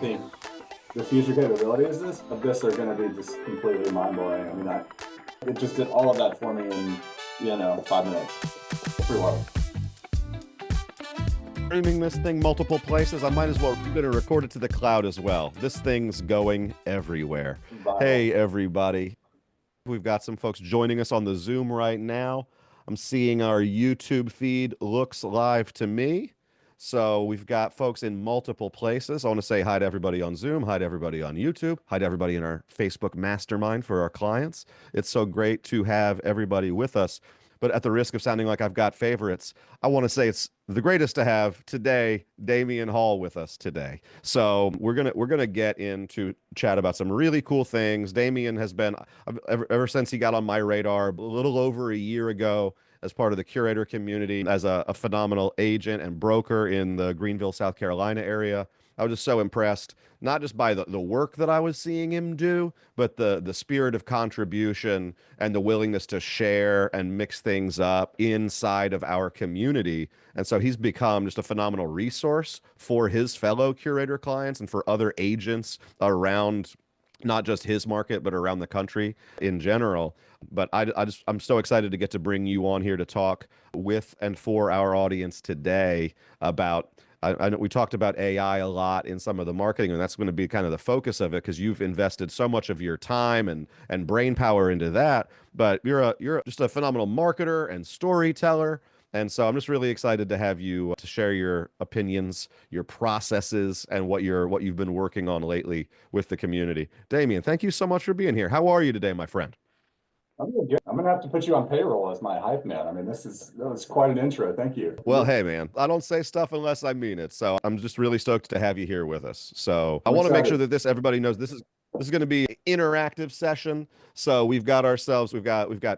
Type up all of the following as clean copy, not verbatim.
think the future capabilities of this are going to be just completely mind-blowing. I mean, it just did all of that for me in, 5 minutes. Pretty wild. Streaming this thing multiple places, I might as well record it to the cloud as well. This thing's going everywhere. Viral. Hey, everybody. We've got some folks joining us on the Zoom right now. I'm seeing our YouTube feed looks live to me. So we've got folks in multiple places. I want to say hi to everybody on Zoom, hi to everybody on YouTube, hi to everybody in our Facebook mastermind for our clients. It's so great to have everybody with us. But at the risk of sounding like I've got favorites, I want to say it's the greatest to have today Damian Hall with us today. So we're gonna get into chat about some really cool things. Damian has been ever since he got on my radar a little over a year ago as part of the Curaytor community as a phenomenal agent and broker in the Greenville, South Carolina area. I was just so impressed, not just by the work that I was seeing him do, but the spirit of contribution and the willingness to share and mix things up inside of our community. And so he's become just a phenomenal resource for his fellow Curaytor clients and for other agents around not just his market, but around the country in general. But I'm so excited to get to bring you on here to talk with and for our audience today about, I know we talked about AI a lot in some of the marketing, and that's going to be kind of the focus of it because you've invested so much of your time and brain power into that. But you're just a phenomenal marketer and storyteller. And so I'm just really excited to have you to share your opinions, your processes, and what you've been working on lately with the community. Damian, thank you so much for being here. How are you today, my friend? I'm doing good. I'm going to have to put you on payroll as my hype man. I mean, that was quite an intro. Thank you. Well, hey, man, I don't say stuff unless I mean it. So I'm just really stoked to have you here with us. So I I'm want to make sure excited. that everybody knows this is going to be an interactive session. So we've got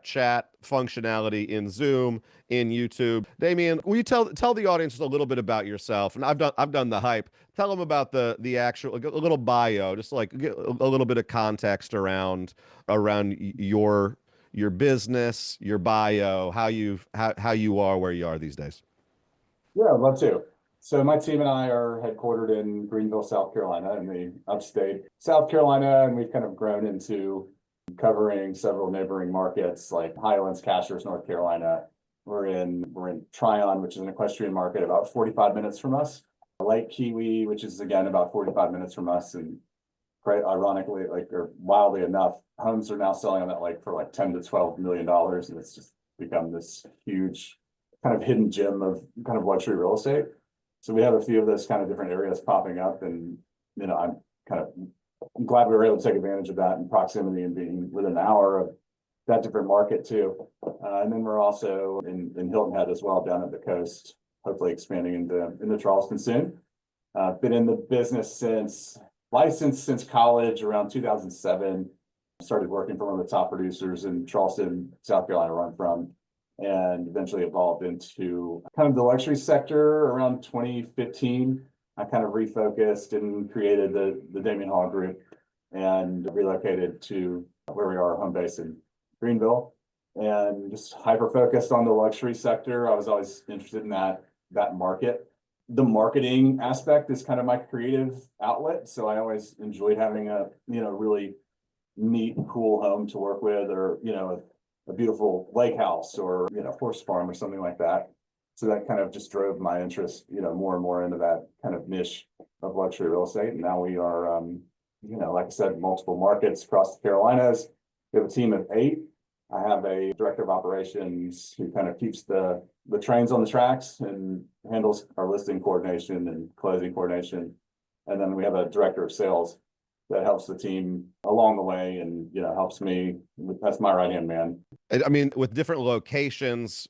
chat functionality in Zoom, in YouTube. Damian, will you tell the audience just a little bit about yourself? And I've done the hype. Tell them about the actual, a little bio, just like get a little bit of context around your business, your bio, how you are where you are these days. Yeah, I'd love to. So my team and I are headquartered in Greenville, South Carolina, in the upstate South Carolina, and we've kind of grown into covering several neighboring markets like Highlands, Cashers, North Carolina. We're in Tryon, which is an equestrian market about 45 minutes from us. Lake Kiwi, which is again about 45 minutes from us, and quite ironically, or wildly enough, homes are now selling on that lake for like $10 to $12 million, and it's just become this huge kind of hidden gem of kind of luxury real estate. So we have a few of those kind of different areas popping up, and I'm glad we were able to take advantage of that in proximity and being within an hour of that different market too. And then we're also in Hilton Head as well, down at the coast, hopefully expanding into Charleston soon. Been in the business licensed since college around 2007. Started working for one of the top producers in Charleston, South Carolina, where I'm from, and eventually evolved into kind of the luxury sector around 2015. I kind of refocused and created the Damian Hall Group and relocated to where we are, home base in Greenville, and just hyper focused on the luxury sector. I was always interested in that market. The marketing aspect is kind of my creative outlet. So I always enjoyed having a, really neat, cool home to work with, or, a beautiful lake house or, horse farm or something like that. So that kind of just drove my interest, more and more into that kind of niche of luxury real estate. And now we are, like I said, multiple markets across the Carolinas. We have a team of 8. I have a director of operations who kind of keeps the trains on the tracks and handles our listing coordination and closing coordination. And then we have a director of sales that helps the team along the way and, helps me. That's my right-hand man. I mean, with different locations,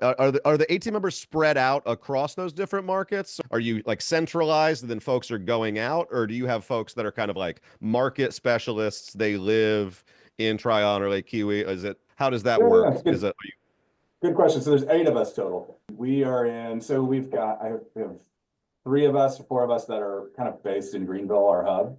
are the 18 members spread out across those different markets? Are you like centralized and then folks are going out? Or do you have folks that are kind of like market specialists? They live in Tryon or Lake Kiwi? How does that work? Good question. So there's 8 of us total. We are so we have 3 of us, 4 of us that are kind of based in Greenville, our hub.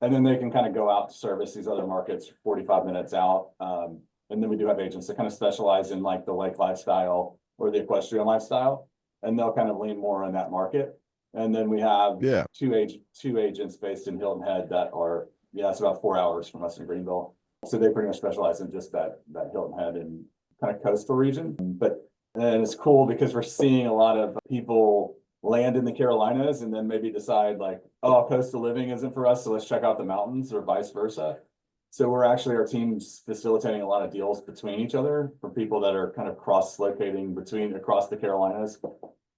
And then they can kind of go out to service these other markets 45 minutes out. And then we do have agents that kind of specialize in like the lake lifestyle or the equestrian lifestyle. And they'll kind of lean more on that market. And then we have Yeah. two agents based in Hilton Head that are, yeah, it's about 4 hours from us in Greenville. So they pretty much specialize in just that Hilton Head and kind of coastal region. And it's cool because we're seeing a lot of people land in the Carolinas and then maybe decide like, oh, coastal living isn't for us, so let's check out the mountains, or vice versa. So we're actually, our team's facilitating a lot of deals between each other for people that are kind of cross-locating across the Carolinas,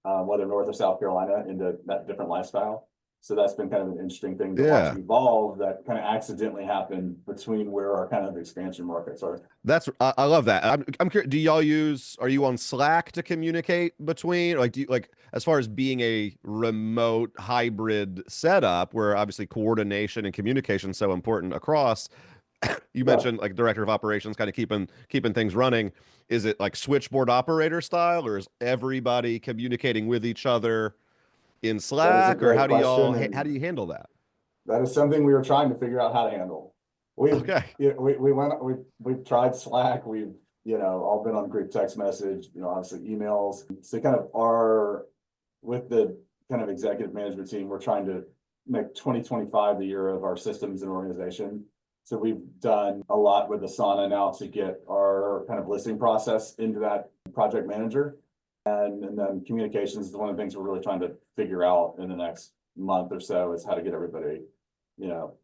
whether North or South Carolina, into that different lifestyle. So that's been kind of an interesting thing to watch evolve, that kind of accidentally happened between where our kind of expansion markets are. I love that. I'm curious, are you on Slack to communicate between, like, as far as being a remote hybrid setup where obviously coordination and communication is so important across, you mentioned like director of operations kind of keeping things running. Is it like switchboard operator style, or is everybody communicating with each other in Slack, or how do you handle that? That is something we were trying to figure out how to handle. We've tried Slack. We've, all been on group text message, obviously emails. So kind of with the kind of executive management team, we're trying to make 2025 the year of our systems and organization. So we've done a lot with Asana now to get our kind of listing process into that project manager. And then communications is one of the things we're really trying to figure out in the next month or so, is how to get everybody,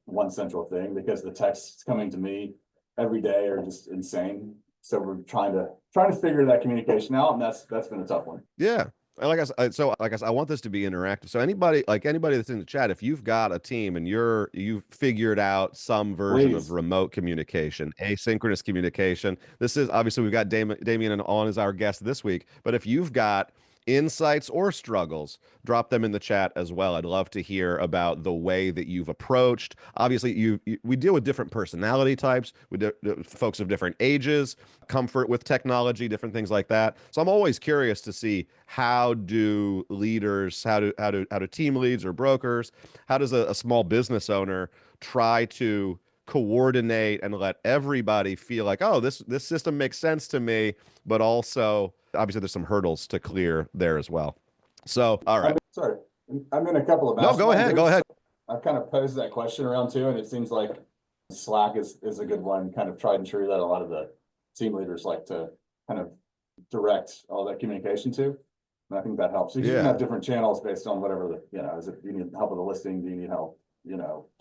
one central thing, because the texts coming to me every day are just insane. So we're trying to figure that communication out, and that's been a tough one. Yeah. Like I said, I want this to be interactive. So anybody that's in the chat, if you've got a team and you've figured out some version of remote communication, asynchronous communication, this is obviously, we've got Damian on as our guest this week. But if you've got insights or struggles, drop them in the chat as well. I'd love to hear about the way that you've approached. Obviously, we deal with different personality types, with folks of different ages, comfort with technology, different things like that. So I'm always curious to see, how do team leads or brokers, how does a small business owner try to coordinate and let everybody feel like, oh, this system makes sense to me, but also obviously there's some hurdles to clear there as well. So, all right. I'm in a couple of No, go ahead. I've kind of posed that question around too, and it seems like Slack is a good one, kind of tried and true, that a lot of the team leaders like to kind of direct all that communication to. And I think that helps. So you can have different channels based on whatever is it, you need help with the listing? Do you need help,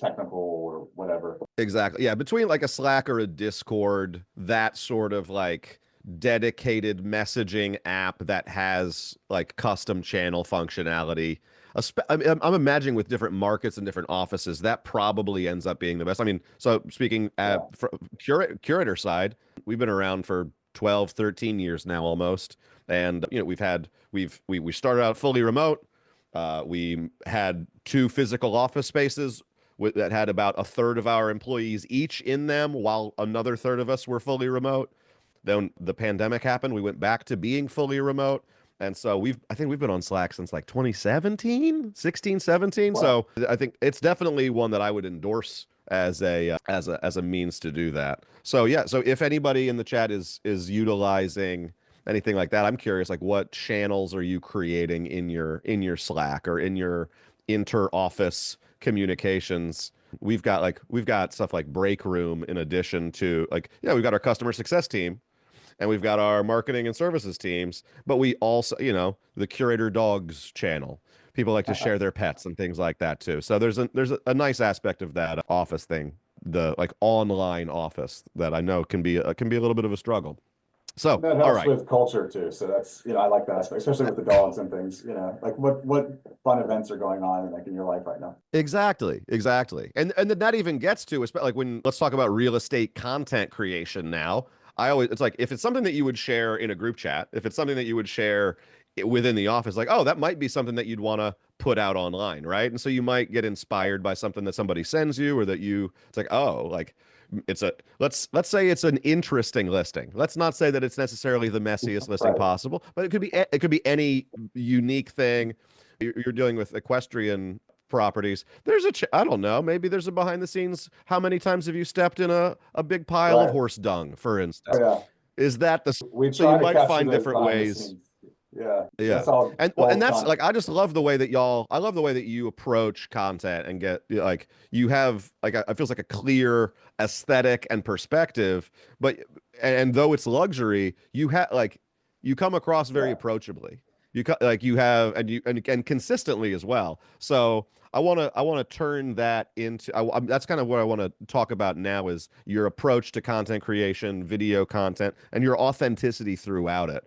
technical or whatever? Exactly. Yeah. Between like a Slack or a Discord, that sort of like dedicated messaging app that has like custom channel functionality. I'm imagining with different markets and different offices, that probably ends up being the best. I mean, so speaking from Curaytor side, we've been around for 12, 13 years now almost. And, we started out fully remote. We had 2 physical office spaces that had about a third of our employees each in them, while another third of us were fully remote. Then the pandemic happened. We went back to being fully remote. And so I think we've been on Slack since like 2017, 16, 17. Wow. So I think it's definitely one that I would endorse as a means to do that. So yeah, so if anybody in the chat is utilizing anything like that, I'm curious, like, what channels are you creating in your Slack or in your inter-office communications? We've got stuff like Break Room, in addition to we've got our customer success team, and we've got our marketing and services teams, but we also, the Curaytor Dogs channel. People like to share their pets and things like that too. So there's a nice aspect of that office thing, the like online office, that I know can be a little bit of a struggle. So that helps with culture too. So that's, I like that aspect, especially with the dogs and things, like what fun events are going on in your life right now. Exactly. And then that even gets to, like, let's talk about real estate content creation now. It's like, if it's something that you would share in a group chat, if it's something that you would share within the office, like, oh, that might be something that you'd want to put out online, right? And so you might get inspired by something that somebody sends you, or it's like, oh, like, let's say it's an interesting listing. Let's not say that it's necessarily the messiest listing possible, but it could be any unique thing. You're dealing with equestrian properties. I don't know, maybe there's a behind the scenes, how many times have you stepped in a big pile of horse dung, for instance? Oh, yeah. Is that so you might find different ways. Yeah, Yeah. that's all And well, and bulk that's content. like I just love the way that I love the way that you approach content and get like you have like it feels like a clear aesthetic and perspective, but and though it's luxury, you have like you come across very Yeah. approachably. Like you have and consistently as well. So I want to turn that into that's kind of what I want to talk about now is your approach to content creation, video content, and your authenticity throughout it.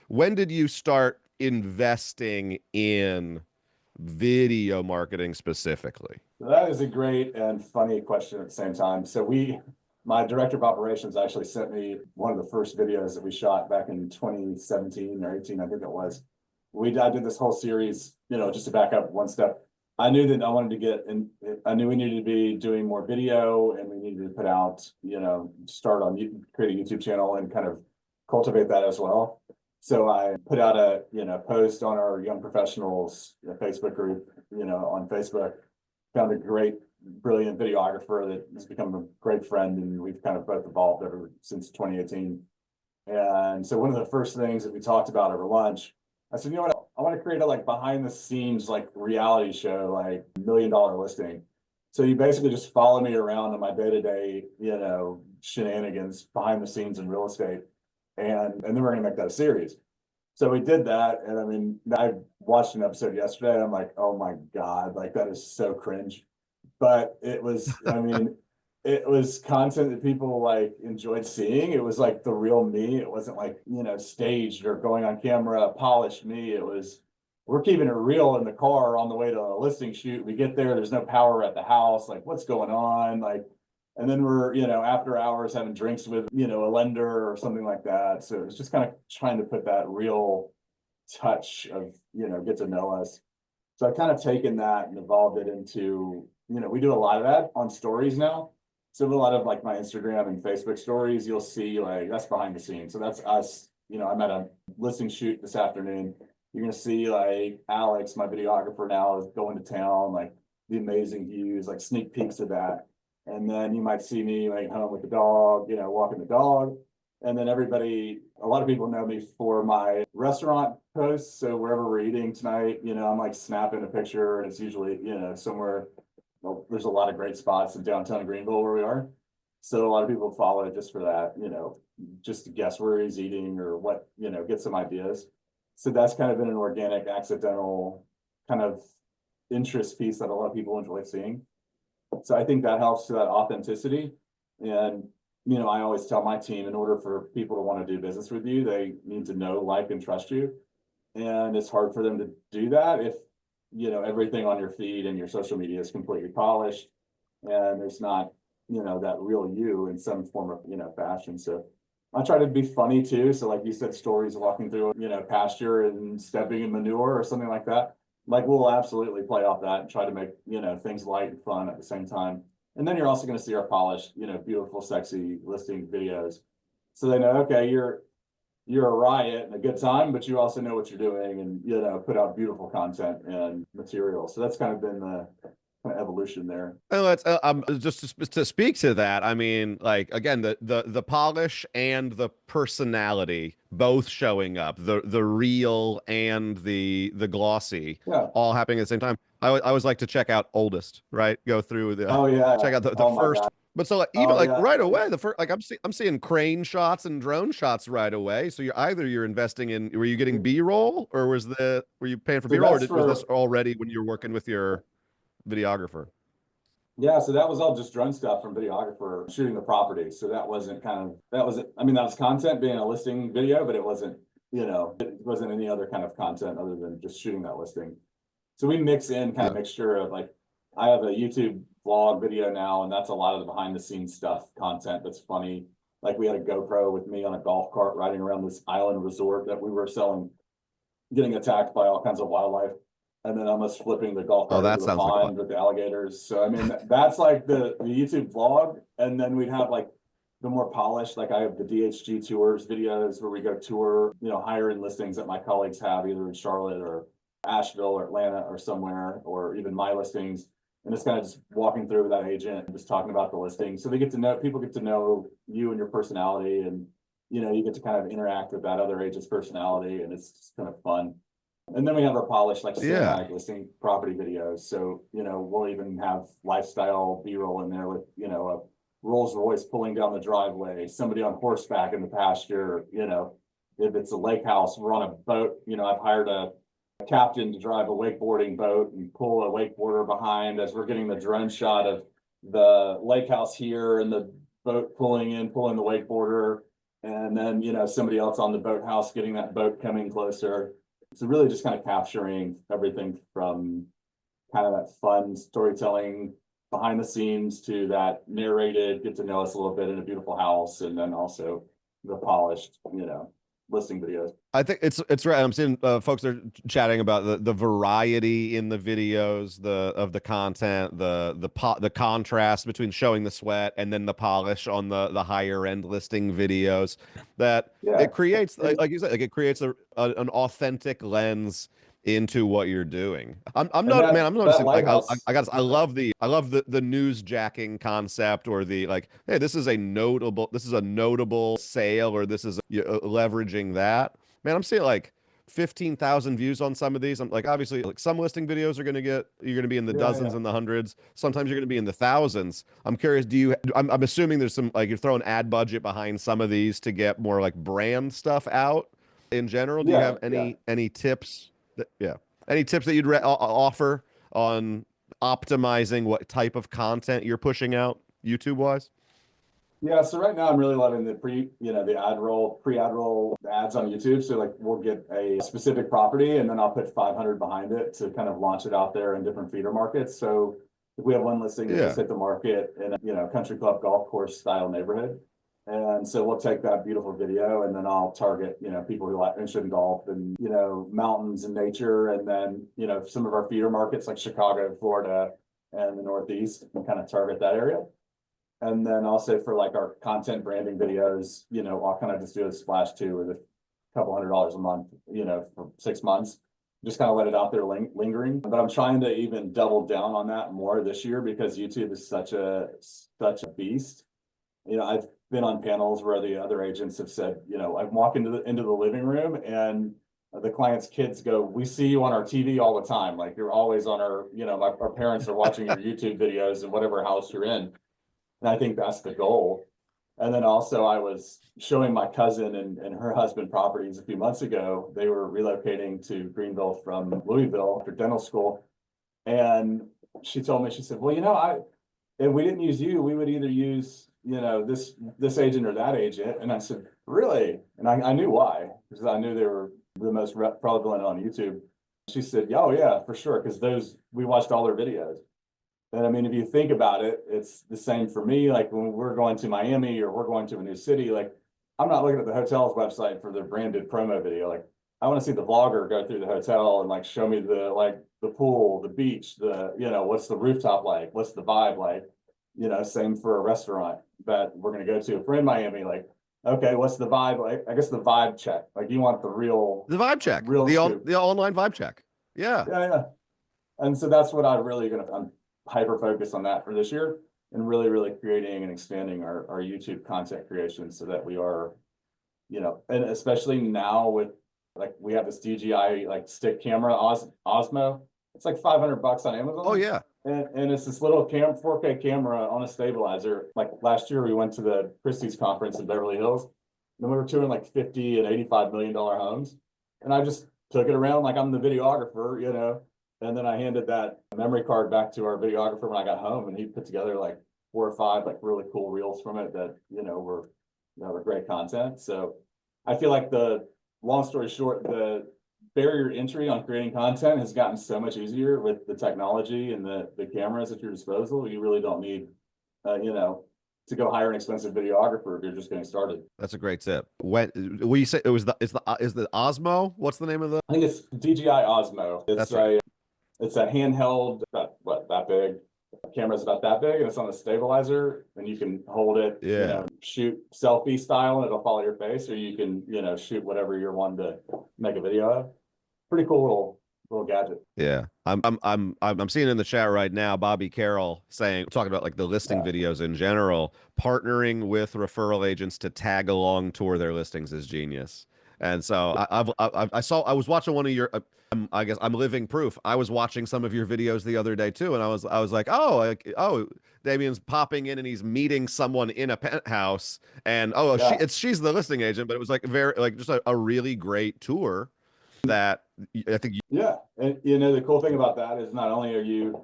When did you start investing in video marketing specifically? So that is a great and funny question at the same time. My director of operations actually sent me one of the first videos that we shot back in 2017 or 18, I think it was. I did this whole series, just to back up one step. I knew that I wanted to get in, I knew we needed to be doing more video and we needed to put out, start on create a YouTube channel and kind of cultivate that as well. So I put out a, post on our young professionals Facebook group, on Facebook, found a great, brilliant videographer that has become a great friend, and we've kind of both evolved ever since 2018. And so one of the first things that we talked about over lunch, I said, you know what, I want to create a like behind the scenes like reality show, like $1 million listing. So you basically just follow me around on my day-to-day, shenanigans behind the scenes in real estate. And then we're gonna make that a series. So we did that, and I mean, I watched an episode yesterday, and I'm like, oh my God, like that is so cringe. But it was, I mean, it was content that people like enjoyed seeing. It was like the real me. It wasn't like, staged or going on camera, polished me. It was, we're keeping it real in the car on the way to a listing shoot. We get there, there's no power at the house. Like, what's going on? Like, and then we're, after hours having drinks with, a lender or something like that. So it's just kind of trying to put that real touch of, get to know us. So I've kind of taken that and evolved it into, we do a lot of that on stories now. So a lot of like my Instagram and Facebook stories, you'll see like that's behind the scenes. So that's us. I'm at a listing shoot this afternoon. You're gonna see like Alex, my videographer now, is going to town, like the amazing views, like sneak peeks of that. And then you might see me like home with the dog, walking the dog. And then a lot of people know me for my restaurant posts. So wherever we're eating tonight, I'm like snapping a picture, and it's usually, somewhere. Well, there's a lot of great spots in downtown Greenville where we are. So a lot of people follow it just for that, just to guess where he's eating or what, get some ideas. So that's kind of been an organic, accidental kind of interest piece that a lot of people enjoy seeing. So I think that helps to that authenticity. And, I always tell my team, in order for people to want to do business with you, they need to know, like, and trust you. And it's hard for them to do that if, everything on your feed and your social media is completely polished and there's not, that real you in some form of, fashion. So I try to be funny too. So like you said, stories walking through, pasture and stepping in manure or something like that. Like we'll absolutely play off that and try to make, things light and fun at the same time. And then you're also going to see our polished, beautiful, sexy listing videos. So they know, okay, you're a riot and a good time, but you also know what you're doing and, put out beautiful content and material. So that's kind of been the kind of evolution there. Oh, that's just to speak to that. I mean, like again, the polish and the personality both showing up, the real and the glossy, Yeah. all happening at the same time. I always like to check out Oldest, right? Go through the Oh yeah. check out the Oh my first. God. But so like even Oh like yeah. right away, the first like I'm seeing crane shots and drone shots right away. So you're investing in, were you getting B-roll or were you paying for So B-roll or that's was this for, already when you were working with your videographer? yeah, so that was all just drone stuff from videographer shooting the property. So that wasn't I mean, that was content being a listing video, but it wasn't, it wasn't any other kind of content other than just shooting that listing. So we mix in kind of Yeah. mixture of like, I have a YouTube vlog video now, and that's a lot of the behind the scenes stuff, content that's funny. Like we had a GoPro with me on a golf cart riding around this island resort that we were selling, getting attacked by all kinds of wildlife. And then almost flipping the golf Oh, cart into that the sounds like a lot. pond with the alligators. So I mean, that's like the YouTube vlog. And then we'd have like the more polished, like I have the DHG tours videos where we go tour, higher end listings that my colleagues have either in Charlotte or Asheville or Atlanta or somewhere, or even my listings. And it's kind of just walking through with that agent and just talking about the listing. So people get to know you and your personality and, you know, you get to kind of interact with that other agent's personality, and it's just kind of fun. And then we have our polished, like cinematic listing property videos. So, you know, we'll even have lifestyle B-roll in there with, you know, a Rolls Royce pulling down the driveway, somebody on horseback in the pasture, you know, if it's a lake house, we're on a boat, you know, I've hired a captain to drive a wakeboarding boat and pull a wakeboarder behind as we're getting the drone shot of the lake house here and the boat pulling the wakeboarder. And then, you know, somebody else on the boathouse getting that boat coming closer. So really just kind of capturing everything from kind of that fun storytelling behind the scenes to that narrated, get to know us a little bit in a beautiful house, and then also the polished, you know, listing videos. I think it's right. I'm seeing folks are chatting about the variety in the videos, of the content, the contrast between showing the sweat and then the polish on the higher end listing videos. That it creates, like you said, like it creates an authentic lens into what you're doing. I'm noticing like I love the news jacking concept, or the like, hey, this is a notable sale, or this is leveraging that. Man, I'm seeing like 15,000 views on some of these. I'm like, obviously, like some listing videos you're gonna be in the dozens and the hundreds. Sometimes you're gonna be in the thousands. I'm curious, I'm assuming there's some, like, you're throwing ad budget behind some of these to get more like brand stuff out in general. Do you have any tips? Any tips that you'd offer on optimizing what type of content you're pushing out YouTube wise? Yeah, so right now I'm really loving the pre-ad roll ads on YouTube. So like we'll get a specific property and then I'll put 500 behind it to kind of launch it out there in different feeder markets. So if we have one listing that just hit the market in a, you know, country club golf course style neighborhood. And so we'll take that beautiful video and then I'll target, you know, people who are interested in golf and, you know, mountains and nature. And then, you know, some of our feeder markets like Chicago, Florida, and the Northeast, and kind of target that area. And then also for like our content branding videos, you know, I'll kind of just do a splash too with a couple $100 a month, you know, for 6 months, just kind of let it out there lingering. But I'm trying to even double down on that more this year because YouTube is such a beast. You know, I've been on panels where the other agents have said, you know, I walk into the living room and the client's kids go, "We see you on our TV all the time. Like you're always on our, you know, our parents are watching your YouTube videos in whatever house you're in." And I think that's the goal. And then also I was showing my cousin and her husband properties a few months ago. They were relocating to Greenville from Louisville after dental school. And she told me, she said, "Well, you know, if we didn't use you, we would either use, you know, this agent or that agent." And I said, "Really?" And I knew why, because I knew they were the most prevalent on YouTube. She said, "Oh yeah, for sure." Because we watched all their videos. And I mean, if you think about it, it's the same for me. Like when we're going to Miami or we're going to a new city, like I'm not looking at the hotel's website for their branded promo video. Like I want to see the vlogger go through the hotel and like show me the pool, the beach, you know, what's the rooftop like, what's the vibe like, you know, same for a restaurant that we're going to go to. If we're in Miami, like, okay, what's the vibe? Like, I guess the vibe check. Like you want the vibe check, the online vibe check. Yeah. And so that's what I'm hyper focused on that for this year, and really creating and expanding our YouTube content creation so that we are, you know, and especially now with like we have this DJI like stick camera Osmo. It's like $500 on Amazon. Oh yeah. And it's this little 4K camera on a stabilizer. Like last year we went to the Christie's conference in Beverly Hills, and we were touring like 50 and $85 million homes. And I just took it around like I'm the videographer, you know. And then I handed that memory card back to our videographer when I got home, and he put together like 4 or 5 like really cool reels from it that, you know, were great content. So I feel like the long story short, the barrier to entry on creating content has gotten so much easier with the technology and the cameras at your disposal. You really don't need, you know, to go hire an expensive videographer if you're just getting started. That's a great tip. When you say is the Osmo? What's the name of the? I think it's DJI Osmo. It's a handheld, about that big. The camera's about that big, and it's on a stabilizer, and you can hold it, you know, shoot selfie style, and it'll follow your face, or you can, you know, shoot whatever you're wanting to make a video of. Pretty cool little gadget. Yeah. I'm seeing in the chat right now Bobby Carroll saying, talking about like the listing Yeah, videos in general, partnering with referral agents to tag along tour their listings is genius. And so I was watching one of your I guess I'm living proof. I was watching some of your videos the other day too, and I was like, oh, Damian's popping in and he's meeting someone in a penthouse, and yeah, she's the listing agent, but it was like very like just a really great tour that I think yeah. And you know, the cool thing about that is not only are you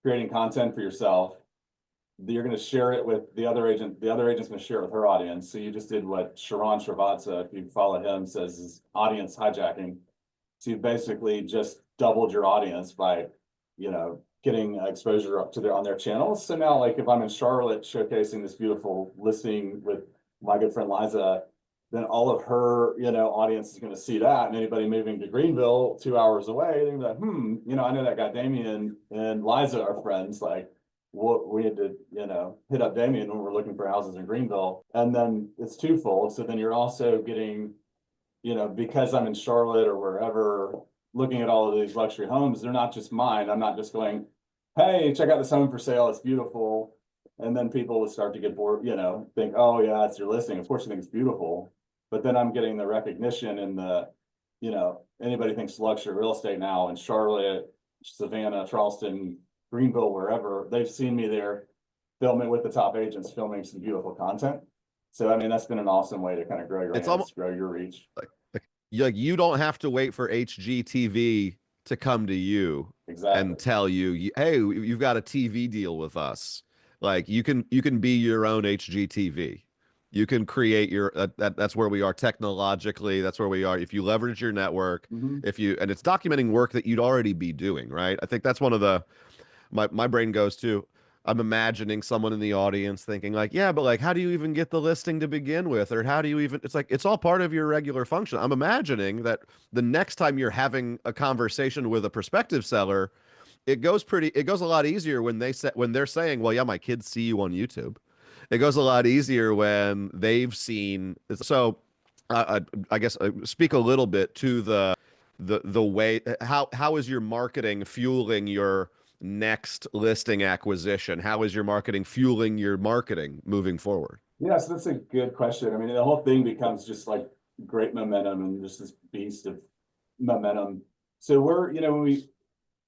creating content for yourself, you're going to share it with the other agent. The other agent's going to share it with her audience. So you just did what Sharon Srivatsa, if you follow him, says is audience hijacking. So you basically just doubled your audience by, you know, getting exposure up to their on their channels. So now, like if I'm in Charlotte showcasing this beautiful listing with my good friend Liza, then all of her, you know, audience is going to see that, and anybody moving to Greenville 2 hours away, they're like, you know, I know that guy Damien and Liza are friends. Like, what we had to, you know, hit up Damien when we're looking for houses in Greenville, and then it's twofold. So then you're also getting, you know, because I'm in Charlotte or wherever, looking at all of these luxury homes, they're not just mine. I'm not just going, hey, check out this home for sale. It's beautiful. And then people will start to get bored, you know, think, oh yeah, it's your listing. Of course you think it's beautiful. But then I'm getting the recognition and the, you know, anybody thinks luxury real estate now in Charlotte, Savannah, Charleston, Greenville, wherever, they've seen me there filming with the top agents, filming some beautiful content. So, I mean, that's been an awesome way to kind of grow your it's audience, almost grow your reach. like you don't have to wait for HGTV to come to you and Exactly. tell you, hey, you've got a TV deal with us. Like you can be your own HGTV. You can create your that's where we are technologically. That's where we are. If you leverage your network, Mm-hmm. if you and it's documenting work that you'd already be doing, right? I think that's one of the my brain goes to. I'm imagining someone in the audience thinking like, yeah, but like, how do you even get the listing to begin with? Or how do you even, it's like, it's all part of your regular function. I'm imagining that the next time you're having a conversation with a prospective seller, it goes a lot easier when when they're saying, well, yeah, my kids see you on YouTube. It goes a lot easier when they've seen. So I guess speak a little bit to the way how is your marketing fueling your next listing acquisition? How is your marketing fueling your marketing moving forward? Yes, that's a good question. I mean, the whole thing becomes just like great momentum and just this beast of momentum. So we're, you know,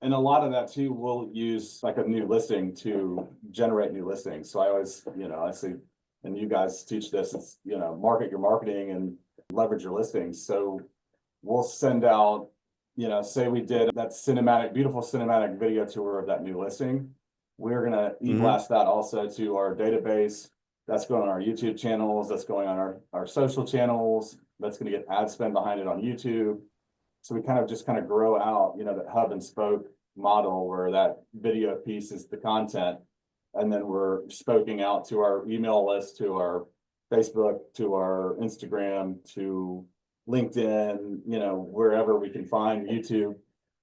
and a lot of that too, we'll use like a new listing to generate new listings. So I always, you know, I say, and you guys teach this, it's, you know, market your marketing and leverage your listings. So we'll send out, you know, say we did that cinematic, beautiful cinematic video tour of that new listing. We're gonna Hmm. e-blast that also to our database. That's going on our YouTube channels. That's going on our social channels. That's going to get ad spend behind it on YouTube. So we kind of just kind of grow out, you know, that hub and spoke model where that video piece is the content. And then we're spoking out to our email list, to our Facebook, to our Instagram, to LinkedIn, you know, wherever we can find YouTube,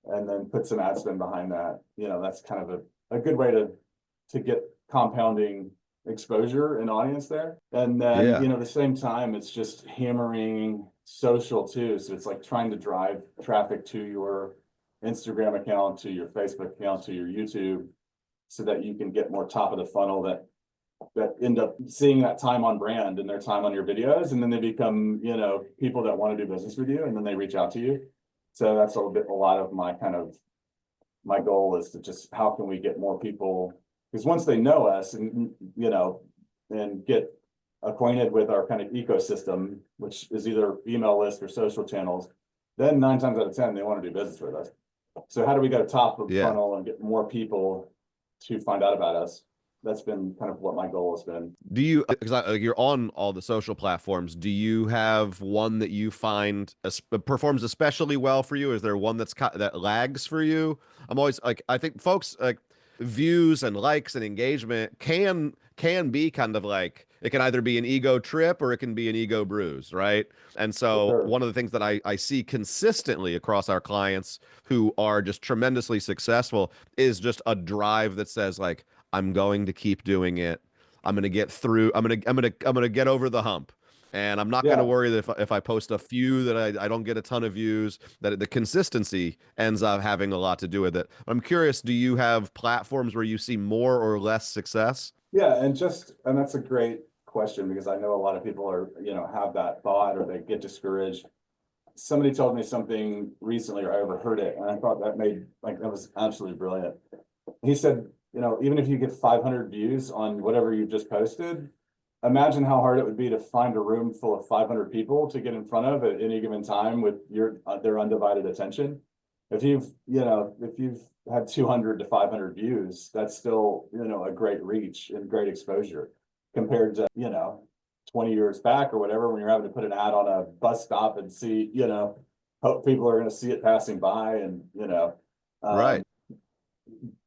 and then put some ad spend behind that. You know, that's kind of a good way to get compounding exposure and audience there. And then, Yeah. you know, at the same time, it's just hammering social too. So it's like trying to drive traffic to your Instagram account, to your Facebook account, to your YouTube, so that you can get more top of the funnel that end up seeing that time on brand and their time on your videos. And then they become, you know, people that want to do business with you, and then they reach out to you. So that's a lot of my kind of my goal is to just how can we get more people, because once they know us and, you know, and get acquainted with our kind of ecosystem, which is either email list or social channels, then 9 times out of 10 they want to do business with us. So how do we go top of Yeah. funnel and get more people to find out about us? That's been kind of what my goal has been. Do you, because you're on all the social platforms, do you have one that you find performs especially well for you? Is there one that lags for you? I'm always like, I think folks like views and likes and engagement can be kind of like it can either be an ego trip or it can be an ego bruise, right? And For so sure. one of the things that I see consistently across our clients who are just tremendously successful is just a drive that says like, I'm going to keep doing it. I'm gonna get through. I'm gonna get over the hump. And I'm not going to Yeah. worry that if I post a few that I don't get a ton of views, that the consistency ends up having a lot to do with it. I'm curious, do you have platforms where you see more or less success? Yeah, and that's a great question because I know a lot of people are, have that thought or they get discouraged. Somebody told me something recently, or I overheard it, and I thought that was absolutely brilliant. He said, even if you get 500 views on whatever you just posted, imagine how hard it would be to find a room full of 500 people to get in front of at any given time with their undivided attention. If you've had 200 to 500 views, that's still, a great reach and great exposure compared to, 20 years back or whatever, when you're having to put an ad on a bus stop and see, hope people are going to see it passing by and, um, Right.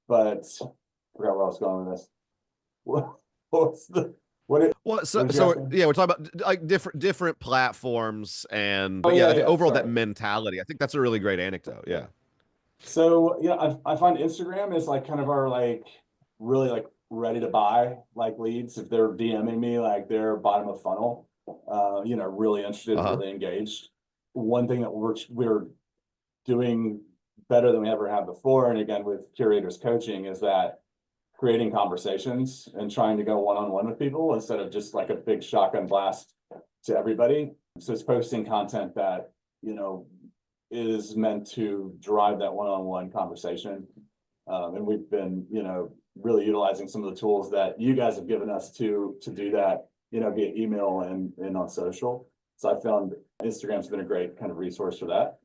but I forgot where I was going with this. What's the, Well, what did you so ask me? yeah, we're talking about like different platforms, and Oh but yeah, yeah, I think yeah, overall that sorry. mentality, I think that's a really great anecdote. Yeah. So I find Instagram is like kind of our like really like ready to buy like leads. If they're DMing me, like they're bottom of funnel, really interested, Uh-huh. really engaged. One thing that we're doing better than we ever have before, and again with Curaytor's coaching, is that creating conversations and trying to go one-on-one with people instead of just like a big shotgun blast to everybody. So it's posting content that, is meant to drive that one-on-one conversation. And we've been, really utilizing some of the tools that you guys have given us to do that, via email and on social. So I found Instagram's been a great kind of resource for that.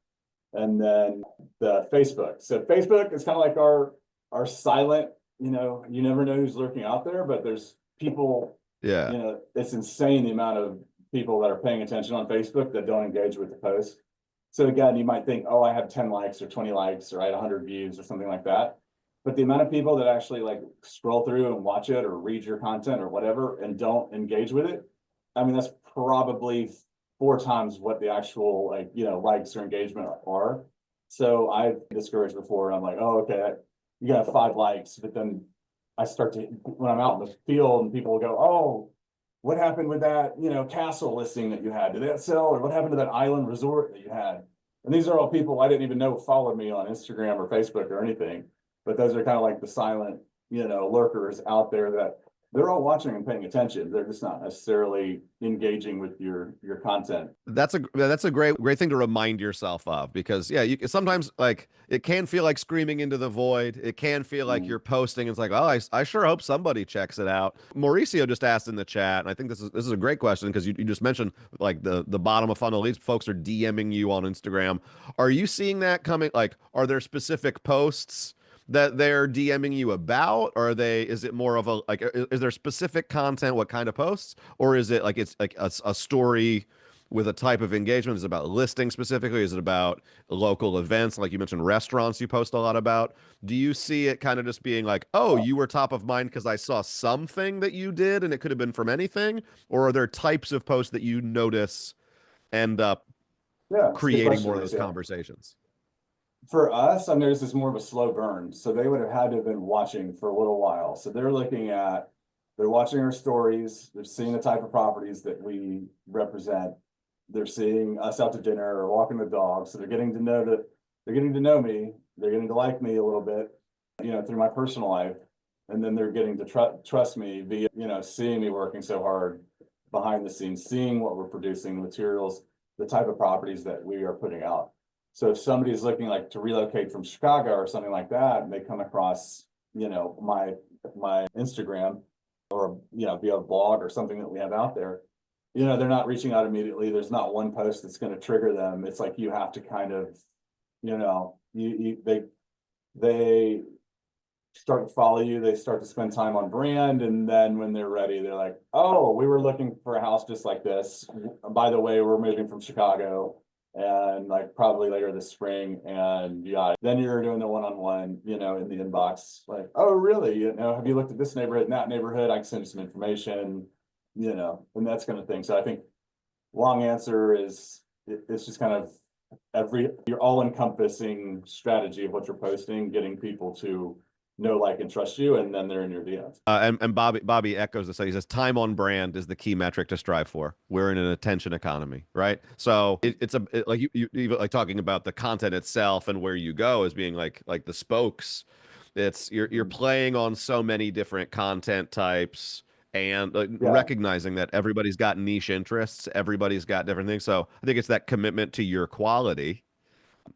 And then the Facebook. So Facebook is kind of like our silent, you never know who's lurking out there, but there's people, Yeah. it's insane the amount of people that are paying attention on Facebook that don't engage with the post. So again, you might think, oh, I have 10 likes or 20 likes, or I had 100 views or something like that. But the amount of people that actually like scroll through and watch it or read your content or whatever and don't engage with it, I mean, that's probably 4 times what the actual like, likes or engagement are. So I've discouraged before and I'm like, oh, okay, you got 5 likes, but then I start to, when I'm out in the field and people will go, oh, what happened with that, castle listing that you had? Did that sell? Or what happened to that island resort that you had? And these are all people I didn't even know followed me on Instagram or Facebook or anything. But those are kind of like the silent, lurkers out there that they're all watching and paying attention. They're just not necessarily engaging with your content. That's a great thing to remind yourself of, because yeah, you sometimes like it can feel like screaming into the void. It can feel like Mm. you're posting. It's like, oh, I sure hope somebody checks it out. Mauricio just asked in the chat, and I think this is a great question because you just mentioned like the bottom of funnel. These folks are DMing you on Instagram. Are you seeing that coming? Like, are there specific posts that they're DMing you about? Or is it more of a like, is there specific content, what kind of posts, or is it like it's like a story with a type of engagement? Is it about listing specifically? Is it about local events? Like you mentioned, restaurants you post a lot about. Do you see it kind of just being like, oh, you were top of mind because I saw something that you did and it could have been from anything? Or are there types of posts that you notice end up Yeah, it's a good creating question, more of those Mauricio. conversations? For us, I noticed it's more of a slow burn. So they would have had to have been watching for a little while. So they're watching our stories, they're seeing the type of properties that we represent. They're seeing us out to dinner or walking the dog. So they're getting to know me, they're getting to like me a little bit, through my personal life. And then they're getting to trust me via, seeing me working so hard behind the scenes, seeing what we're producing, the materials, the type of properties that we are putting out. So if somebody's looking like to relocate from Chicago or something like that, and they come across, my Instagram or, via a blog or something that we have out there, they're not reaching out immediately. There's not one post that's going to trigger them. It's like you have to kind of, they start to follow you, they start to spend time on brand, and then when they're ready, they're like, oh, we were looking for a house just like this. By the way, we're moving from Chicago and like probably later this spring, and yeah, then you're doing the one-on-one, in the inbox, like, oh really, have you looked at this neighborhood and that neighborhood? I can send you some information, and that's kind of thing. So I think long answer is it's just kind of your all encompassing strategy of what you're posting, getting people to know, like, and trust you, and then they're in your DMs. And Bobby echoes the same. He says time on brand is the key metric to strive for. We're in an attention economy, right? So like you like talking about the content itself and where you go as being like the spokes. It's you're playing on so many different content types and Yeah, recognizing that everybody's got niche interests, everybody's got different things. So I think it's that commitment to your quality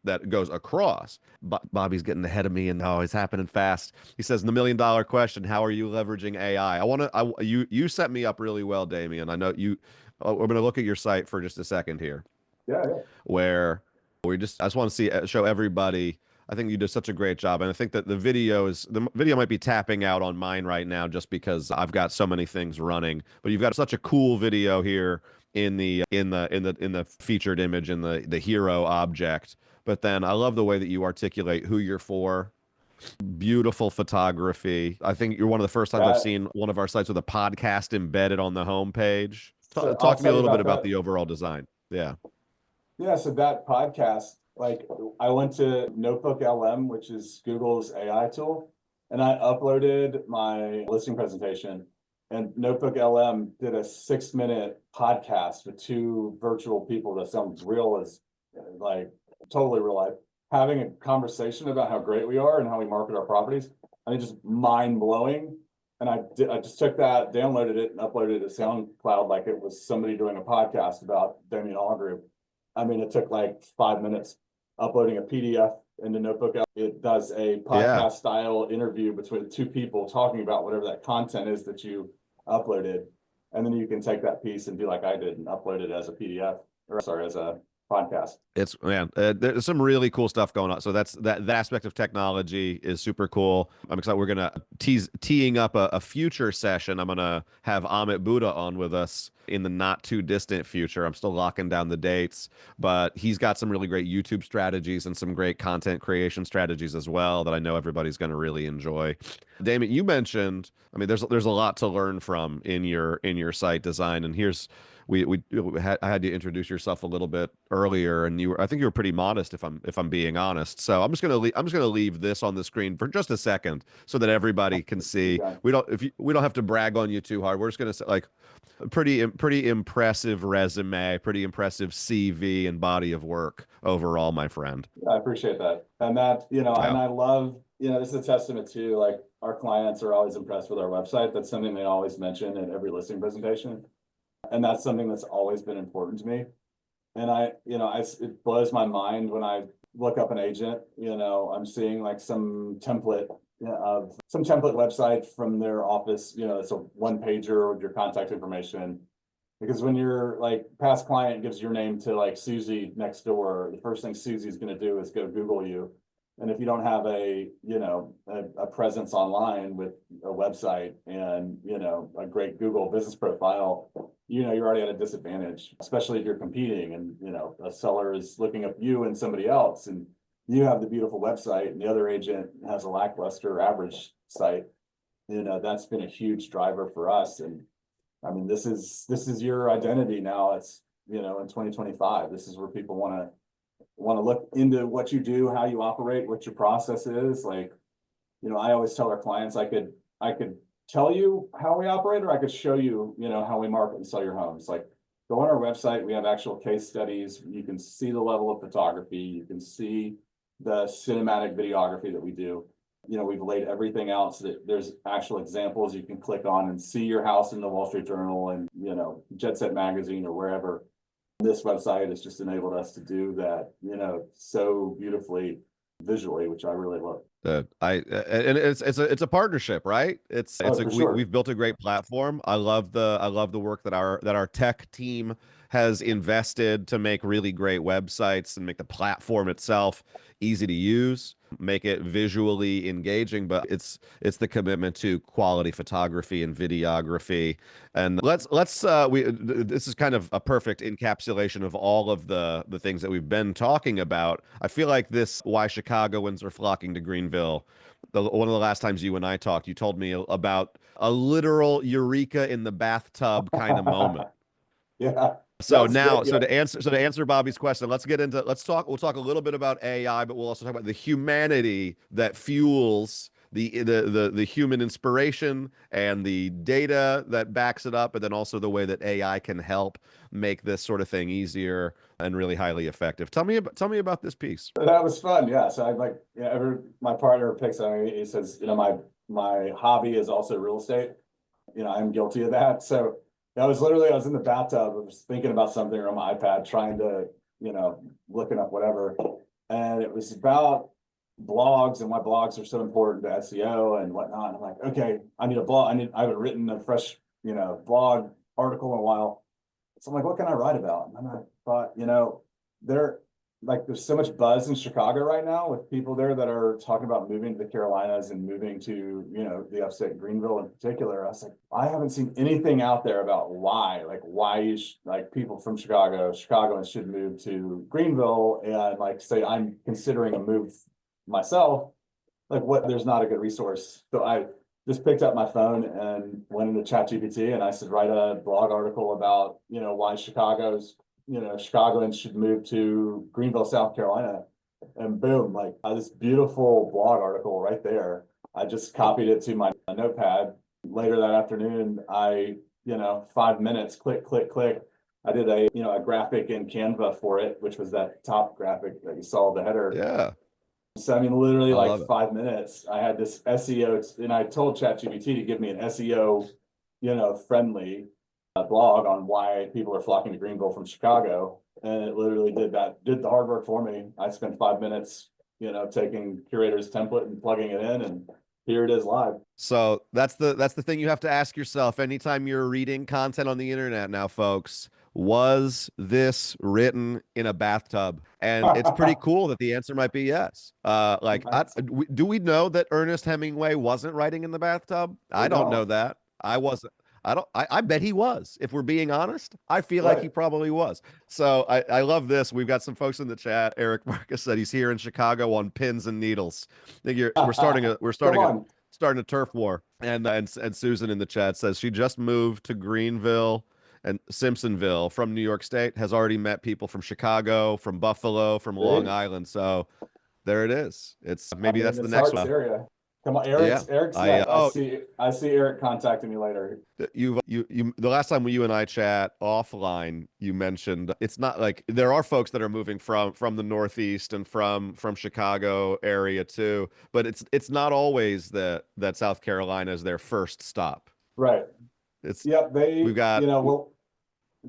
that goes across. Bobby's getting ahead of me, and oh, it's happening fast. He says, "The $1 million question: how are you leveraging AI?" I want to. You set me up really well, Damian. I know you. We're going to look at your site for just a second here, yeah, yeah. where I just want to show everybody. I think you did such a great job, and I think that the video might be tapping out on mine right now just because I've got so many things running. But you've got such a cool video here in the featured image in the hero object. But then I love the way that you articulate who you're for. Beautiful photography. I think you're one of the first times I've That seen one of our sites with a podcast embedded on the homepage. so I'll Talk to me tell a you little bit about about that. the overall design. Yeah. Yeah, so that podcast, like, I went to Notebook LM, which is Google's AI tool, and I uploaded my listing presentation. And Notebook LM did a 6-minute podcast with two virtual people that sound real as, like, totally real life, having a conversation about how great we are and how we market our properties. I mean, just mind blowing. And I just took that, downloaded it, and uploaded it to SoundCloud like it was somebody doing a podcast about Damian Hall Group. I mean, it took like 5 minutes uploading a PDF into Notebook. It does a Yeah. podcast style interview between two people talking about whatever that content is that you uploaded. And then you can take that piece and do like I did and upload it as a PDF, or sorry, as a podcast. It's man, there's some really cool stuff going on. So that aspect of technology is super cool. I'm excited. We're gonna teeing up a future session. I'm gonna have Amit Buddha on with us in the not too distant future. I'm still locking down the dates, but he's got some really great YouTube strategies and some great content creation strategies as well that I know everybody's gonna really enjoy. Damon, you mentioned, I mean, there's a lot to learn from in your site design, and here's I had you introduce yourself a little bit earlier, and I think you were pretty modest if I'm being honest. So I'm just gonna leave this on the screen for just a second so that everybody can see. Okay. We don't have to brag on you too hard. We're just gonna say like a pretty impressive resume, pretty impressive CV and body of work overall, my friend. I appreciate that. And that, and Yeah. I love, this is a testament to, like, our clients are always impressed with our website. That's something they always mention in every listing presentation. And that's something that's always been important to me. And it blows my mind when I look up an agent, I'm seeing like some template website from their office, it's a one pager with your contact information. Because when you're like past client gives your name to like Susie next door, the first thing Susie's going to do is go Google you. And if you don't have a presence online with a website and, a great Google business profile, you're already at a disadvantage, especially if you're competing and, a seller is looking up you and somebody else, and you have the beautiful website and the other agent has a lackluster average site. That's been a huge driver for us. And I mean, this is your identity now. It's, in 2025, this is where people want to look into what you do, how you operate, what your process is. Like, I always tell our clients, I could tell you how we operate, or I could show you, how we market and sell your homes. Like, go on our website. We have actual case studies. You can see the level of photography. You can see the cinematic videography that we do. We've laid everything out so that there's actual examples you can click on and see your house in the Wall Street Journal and, Jet Set Magazine or wherever. This website has just enabled us to do that, so beautifully visually, which I really love. And it's a partnership, right? Oh, for sure. We've built a great platform. I love the work that our tech team has invested to make really great websites and make the platform itself easy to use, make it visually engaging. But it's the commitment to quality photography and videography. And this is kind of a perfect encapsulation of all of the things that we've been talking about. I feel like this why Chicagoans are flocking to Greenville. One of the last times you and I talked, you told me about a literal eureka in the bathtub kind of moment. Yeah, So that's now, great. Yeah. to answer Bobby's question, we'll talk a little bit about AI, but we'll also talk about the humanity that fuels the human inspiration and the data that backs it up, but then also the way that AI can help make this sort of thing easier and really highly effective. Tell me about this piece. That was fun. Yeah. So I like, yeah, my partner picks on me. He says, my hobby is also real estate. I'm guilty of that. So I was in the bathtub, I was thinking about something on my iPad, trying to, looking up whatever. And it was about blogs and why blogs are so important to SEO and whatnot. And I'm like, okay, I need a blog. I haven't written a fresh, blog article in a while. So I'm like, what can I write about? And I thought, there's so much buzz in Chicago right now with people there that are talking about moving to the Carolinas and moving to, the upstate Greenville in particular. I was like, I haven't seen anything out there about why you people from Chicagoans should move to Greenville and say I'm considering a move myself. There's not a good resource. So I just picked up my phone and went into ChatGPT and I said, write a blog article about, why Chicagoans should move to Greenville, South Carolina. And boom, this beautiful blog article right there. I just copied it to my notepad. Later that afternoon, 5 minutes, click, click, click. I did a graphic in Canva for it, which was that top graphic that you saw, the header. Yeah. So, literally I love it. 5 minutes, I had this SEO, and I told ChatGPT to give me an SEO, friendly blog on why people are flocking to Greenville from Chicago. And it literally did the hard work for me. I spent 5 minutes, taking Curaytor's template and plugging it in, and here it is live. So that's the thing you have to ask yourself anytime you're reading content on the internet now, folks. Was this written in a bathtub? And it's pretty cool that the answer might be yes. Do we know that Ernest Hemingway wasn't writing in the bathtub? I don't know that. I wasn't. I bet he was. If we're being honest, I feel like he probably was. So I love this. We've got some folks in the chat. Eric Marcus said he's here in Chicago on pins and needles. I think we're starting a turf war. And Susan in the chat says she just moved to Greenville and Simpsonville from New York State, has already met people from Chicago, from Buffalo, from Long Island. So there it is. That's the next one. Area. Come on, Eric's I see Eric contacting me later. The last time you and I chat offline, you mentioned it's not like there are folks that are moving from the Northeast and from Chicago area too, but it's not always that South Carolina is their first stop. Right. We've got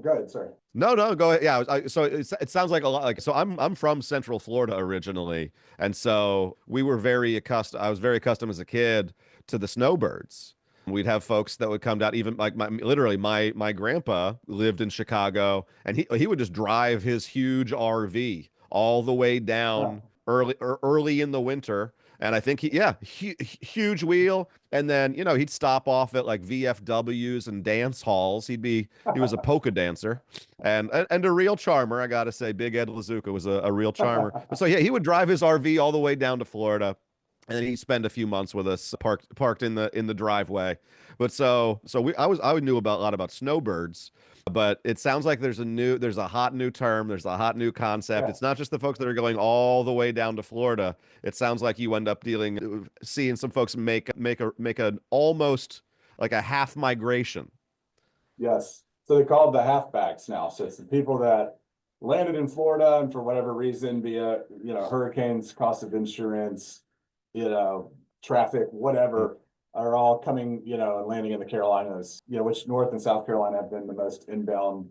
go ahead, sorry. No, go ahead. Yeah, so it sounds like a lot. So I'm from Central Florida originally, and so I was very accustomed as a kid to the snowbirds. We'd have folks that would come down, even my grandpa lived in Chicago, and he would just drive his huge RV all the way down early in the winter. And I think huge wheel. And then, he'd stop off at VFWs and dance halls. He was a polka dancer and a real charmer. I got to say, Big Ed Lazuka was a real charmer. So yeah, he would drive his RV all the way down to Florida. And then he'd spend a few months with us parked in the driveway. But I knew a lot about snowbirds. But it sounds like there's a hot new term, there's a hot new concept. Yeah. It's not just the folks that are going all the way down to Florida. It sounds like you end up seeing some folks make an almost like a half migration. Yes. So they call it the halfbacks now. So it's the people that landed in Florida and for whatever reason, via hurricanes, cost of insurance, traffic, whatever, are all coming, and landing in the Carolinas, which North and South Carolina have been the most inbound,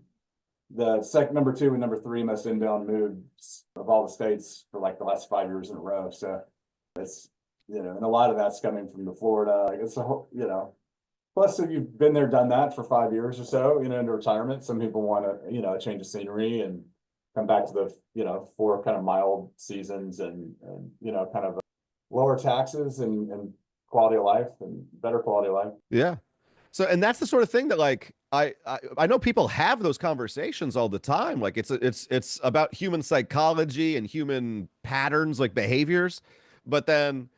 the number 2 and number 3 most inbound moves of all the states for the last 5 years in a row. So it's, and a lot of that's coming from the Florida. It's a whole, plus if you've been there, done that for 5 years or so, into retirement, some people want to, a change of scenery and come back to the, 4 kind of mild seasons and kind of lower taxes and quality of life and better quality of life. Yeah. So, and that's the sort of thing that I know people have those conversations all the time. It's about human psychology and human patterns, behaviors, but then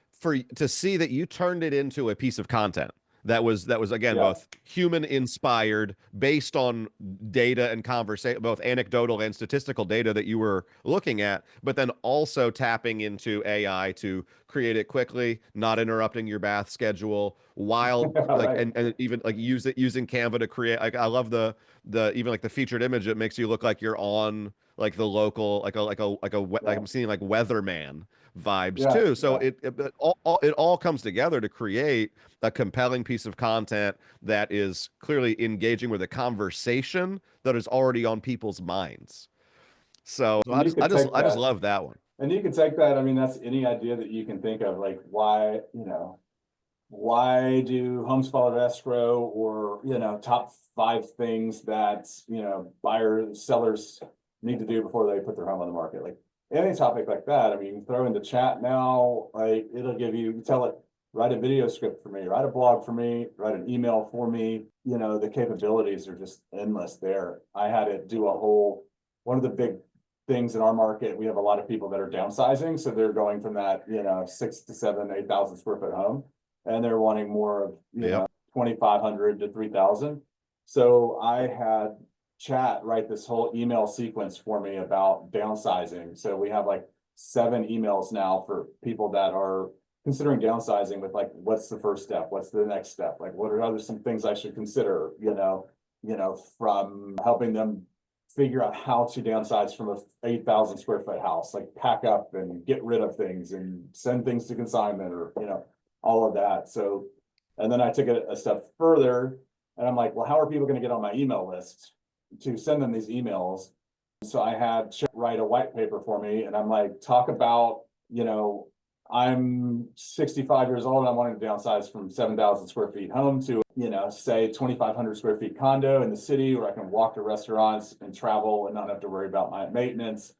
to see that you turned it into a piece of content that was again, both human inspired, based on data and conversation, both anecdotal and statistical data that you were looking at, but then also tapping into AI to create it quickly, not interrupting your bath schedule, while like Right. and even like using Canva to create. Like I love the even like the featured image. It makes you look like you're on like the local like Yeah. I'm seeing like weatherman vibes Yeah. too. So Yeah. it all comes together to create a compelling piece of content that is clearly engaging with a conversation that is already on people's minds. So And you could take I just that, love that one. and you can take that. I mean, that's any idea that you can think of, like why, why do homes fall out of escrow, or, top 5 things that, buyers, sellers need to do before they put their home on the market. Like any topic like that. I mean, you can throw in the chat now, like it'll give you, tell it, write a video script for me, write a blog for me, write an email for me. The capabilities are just endless there. I had it do one of the big things in our market. We have a lot of people that are downsizing. So they're going from that, 6 to 7, 8,000 square foot home, and they're wanting more of, Yep. 2,500 to 3,000. So I had chat write this whole email sequence for me about downsizing. So we have like 7 emails now for people that are considering downsizing, with like, what's the first step? What's the next step? Like, what are some things I should consider, from helping them figure out how to downsize from a 8,000 square foot house, like pack up and get rid of things and send things to consignment, or, all of that. So, and then I took it a step further, and I'm like, well, how are people going to get on my email list to send them these emails? So I had Chip write a white paper for me, and I'm like, talk about, I'm 65 years old and I wanted to downsize from 7,000 square feet home to, say 2,500 square feet condo in the city, where I can walk to restaurants and travel and not have to worry about my maintenance,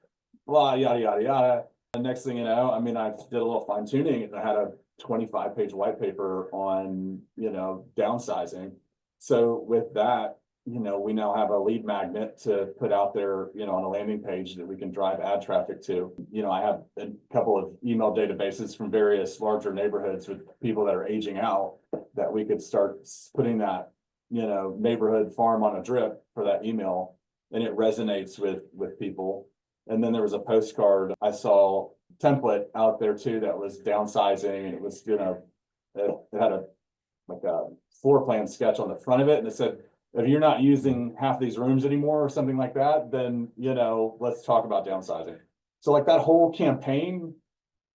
blah, yada, yada, yada. And next thing you know, I mean, I did a little fine tuning, and I had a 25-page white paper on, downsizing. So with that, we now have a lead magnet to put out there, on a landing page that we can drive ad traffic to. I have a couple of email databases from various larger neighborhoods with people that are aging out, that we could start putting that, neighborhood farm on a drip for that email, and it resonates with people. And then there was a postcard I saw template out there too that was downsizing, and it was, it had a floor plan sketch on the front of it, and it said, if you're not using half these rooms anymore or something like that, then, let's talk about downsizing. So like that whole campaign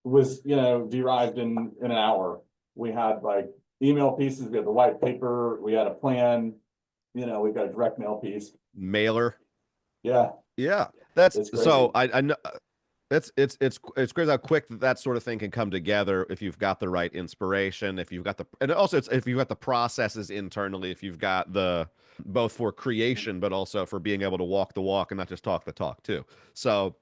was, derived in an hour. We had like email pieces, we had the white paper, we had a plan, we've got a direct mail piece. Mailer. Yeah. Yeah. That's It's crazy. so I know it's crazy how quick that sort of thing can come together if you've got the right inspiration, if you've got and also if you've got the processes internally, if you've got the both for creation but also for being able to walk the walk and not just talk the talk too. So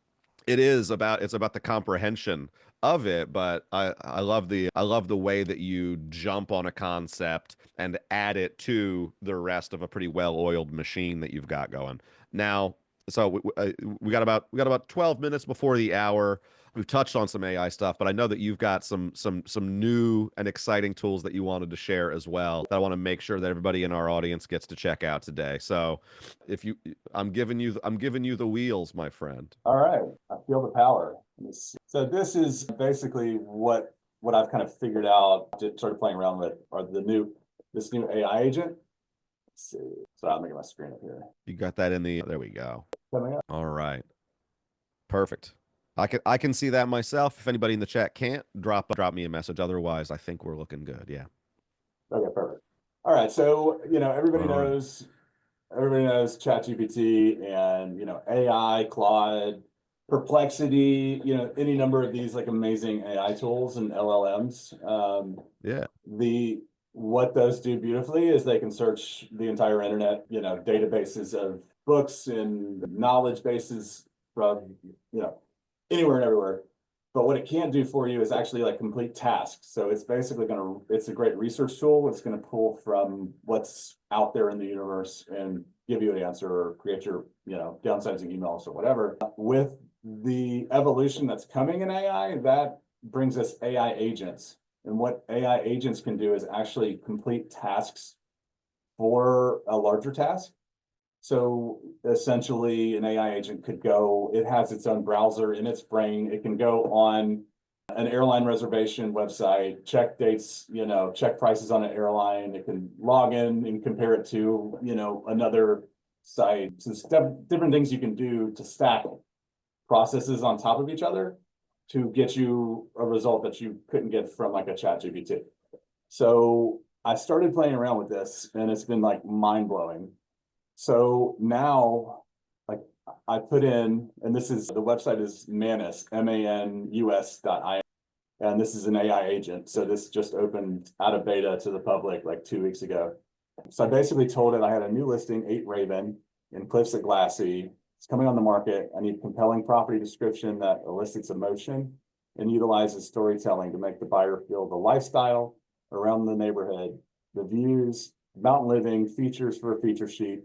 it's about the comprehension of it, but I love the way that you jump on a concept and add it to the rest of a pretty well-oiled machine that you've got going. Now, so we got about 12 minutes before the hour. We've touched on some AI stuff, but I know that you've got some new and exciting tools that you wanted to share as well, that I want to make sure that everybody in our audience gets to check out today. So, if you I'm giving you the wheels, my friend. All right. I feel the power. So this is basically what I've kind of figured out, started playing around with, are this new AI agent. Let's see. So I'm making my screen up here. You got that in the there we go. Coming up. All right. Perfect. I can see that myself. If anybody in the chat can't, drop me a message. Otherwise, I think we're looking good. Yeah. Okay, perfect. All right. So, everybody All right. knows ChatGPT and, AI, Claude, Perplexity, any number of these like amazing AI tools and LLMs. Yeah. What those do beautifully is they can search the entire internet, databases of books and knowledge bases from, anywhere and everywhere. But what it can't do for you is actually like complete tasks. So it's basically it's a great research tool. It's going to pull from what's out there in the universe and give you an answer, or create your, downsizing emails or whatever. With the evolution that's coming in AI, that brings us AI agents. And what AI agents can do is actually complete tasks for a larger task. So essentially an AI agent could go, it has its own browser in its brain. It can go on an airline reservation website, check dates, check prices on an airline. It can log in and compare it to, another site. So there's different things you can do to stack processes on top of each other to get you a result that you couldn't get from like a chat GPT. So I started playing around with this and it's been like mind blowing. So now, like I put in, and the website is Manus, MANUS.IO. And this is an AI agent. So this just opened out of beta to the public like 2 weeks ago. So I basically told it I had a new listing, 8 Raven in Cliffs at Glassy. It's coming on the market. I need compelling property description that elicits emotion and utilizes storytelling to make the buyer feel the lifestyle around the neighborhood, the views, mountain living, features for a feature sheet,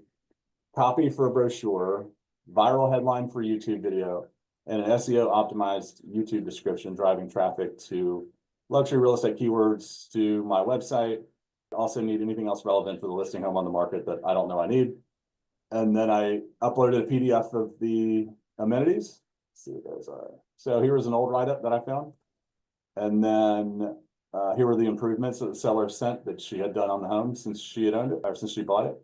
copy for a brochure, viral headline for YouTube video, and an SEO optimized YouTube description driving traffic to luxury real estate keywords to my website. Also need anything else relevant for the listing home on the market that I don't know I need. And then I uploaded a PDF of the amenities. Let's see what those are. So here was an old write-up that I found. And then here were the improvements that the seller sent that she had done on the home since she had owned it, or since she bought it.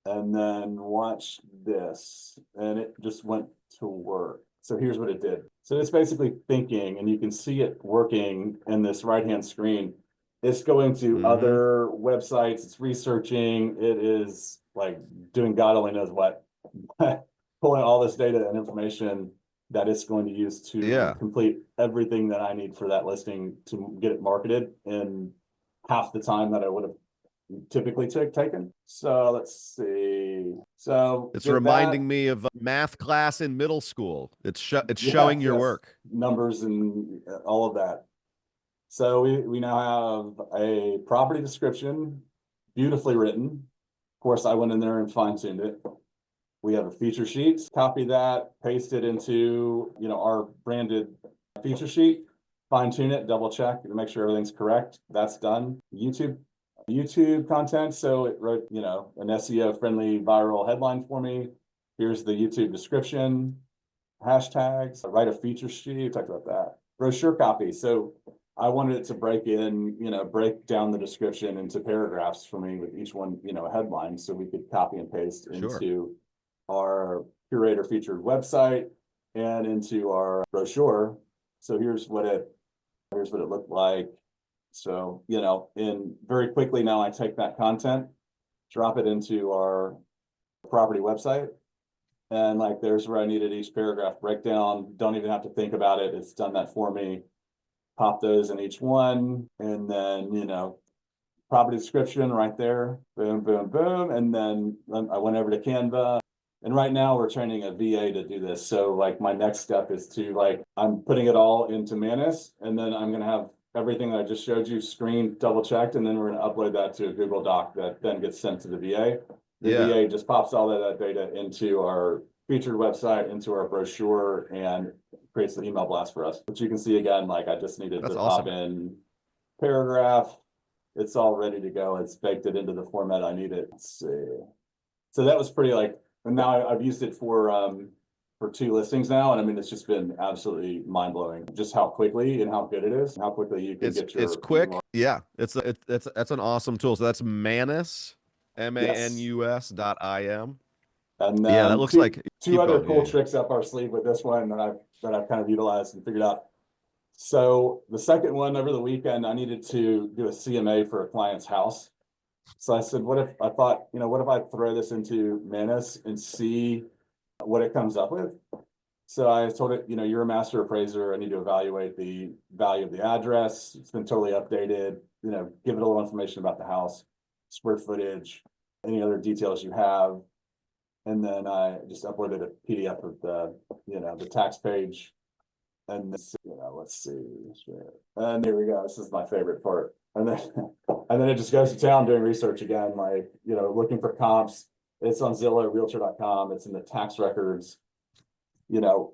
And then watch this, and it just went to work. So here's what it did. So it's basically thinking, and you can see it working in this right-hand screen. It's going to other websites, it's researching, it is like doing God only knows what, pulling all this data and information that it's going to use to complete everything that I need for that listing to get it marketed in half the time that I would have typically taken. So let's see. So it's reminding me of a math class in middle school. It's showing your work, numbers and all of that. So we now have a property description, beautifully written. Of course, I went in there and fine-tuned it. We have a feature sheet, copy that, paste it into, our branded feature sheet, fine-tune it, double check to make sure everything's correct. That's done. YouTube content. So it wrote, an SEO friendly viral headline for me. Here's the YouTube description, hashtags, write a feature sheet, talked about that. Brochure copy. So I wanted it to break down the description into paragraphs for me with each one, a headline. So we could copy and paste into our Curaytor featured website and into our brochure. So here's what it looked like. So, in very quickly now I take that content, drop it into our property website. And like, there's where I needed each paragraph breakdown. Don't even have to think about it. It's done that for me. Pop those in each one. And then, property description right there. Boom, boom, boom. And then I went over to Canva. And right now we're training a VA to do this. So like my next step is to I'm putting it all into Manus, and then I'm going to have everything that I just showed you screen double checked, and then we're going to upload that to a Google Doc that then gets sent to the VA. The VA just pops all of that data into our featured website, into our brochure, and creates the email blast for us. But you can see again, like I just needed to pop in paragraph. It's all ready to go. It's baked it into the format I need it. Let's see. So that was pretty and now I've used it for 2 listings now, and I mean it's just been absolutely mind-blowing just how quickly and how good it is, and how quickly you can get your it's quick. Yeah, it's an awesome tool. So that's Manus, MANUS.IM. And then that looks like two other cool tricks up our sleeve with this one that I've kind of utilized and figured out. So the second one, over the weekend, I needed to do a CMA for a client's house. So I said, what if I throw this into Manus and see what it comes up with? So I told it, you're a master appraiser. I need to evaluate the value of the address. It's been totally updated. Give it a little information about the house, square footage, any other details you have. And then I just uploaded a PDF of the tax page. And this, let's see. And there we go. This is my favorite part. And then it just goes to town doing research again, looking for comps. It's on Zillow, Realtor.com. It's in the tax records.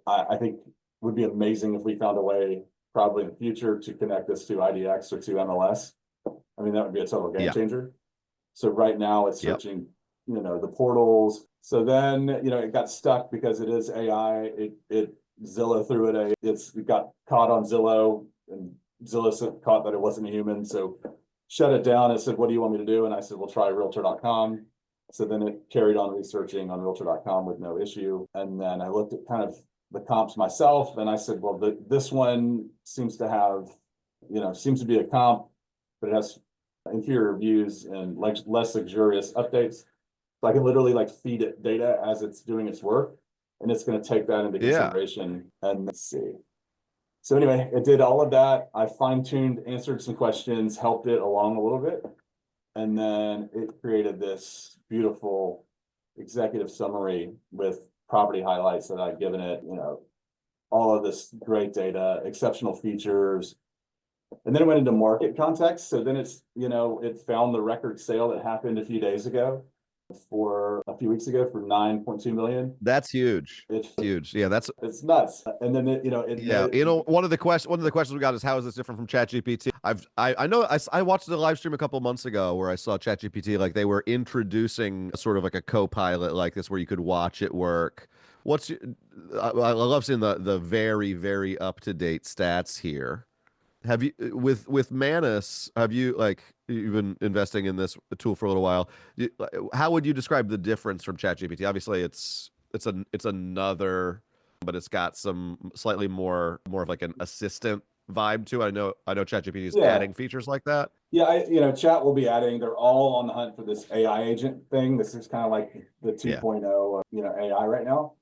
I think would be amazing if we found a way, probably in the future, to connect this to IDX or to MLS. I mean, that would be a total game changer. So right now it's searching, the portals. So then, it got stuck because it is AI. Zillow threw it it got caught on Zillow and Zillow caught that it wasn't a human, so shut it down. It said, what do you want me to do? And I said, well, try realtor.com. So then it carried on researching on realtor.com with no issue. And then I looked at kind of the comps myself, and I said, well, this one seems to have, seems to be a comp, but it has inferior views and like less luxurious updates. So I can literally like feed it data as it's doing its work, and it's going to take that into consideration. And let's see. So anyway, it did all of that. I fine-tuned, answered some questions, helped it along a little bit. And then it created this beautiful executive summary with property highlights that I'd given it, all of this great data, exceptional features. And then it went into market context. So then it's, it found the record sale that happened a few weeks ago for 9.2 million. That's huge. It's huge. Yeah, it's nuts. And then one of the questions we got is, how is this different from ChatGPT? I watched the live stream a couple months ago where I saw ChatGPT, like they were introducing sort of like a co-pilot like this where you could watch it work. I love seeing the very, very up-to-date stats here. Have you with Manus, you've been investing in this tool for a little while. How would you describe the difference from ChatGPT? Obviously it's another, but it's got some slightly more of like an assistant vibe to it. I know ChatGPT is adding features like that. Yeah, Chat will be adding, they're all on the hunt for this AI agent thing. This is kind of like the 2.0 AI right now.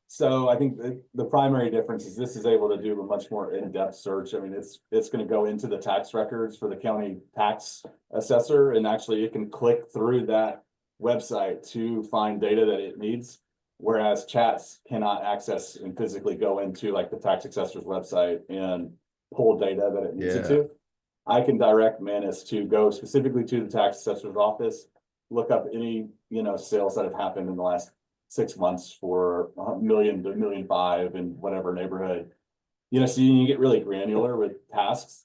So I think the primary difference is this is able to do a much more in-depth search. I mean, it's going to go into the tax records for the county tax assessor, and actually it can click through that website to find data that it needs, whereas Chats cannot access and physically go into like the tax assessor's website and pull data that it needs it to. I can direct Manus to go specifically to the tax assessor's office, look up any sales that have happened in the last 6 months for $1 million to $1.5 million in whatever neighborhood, so you get really granular with tasks.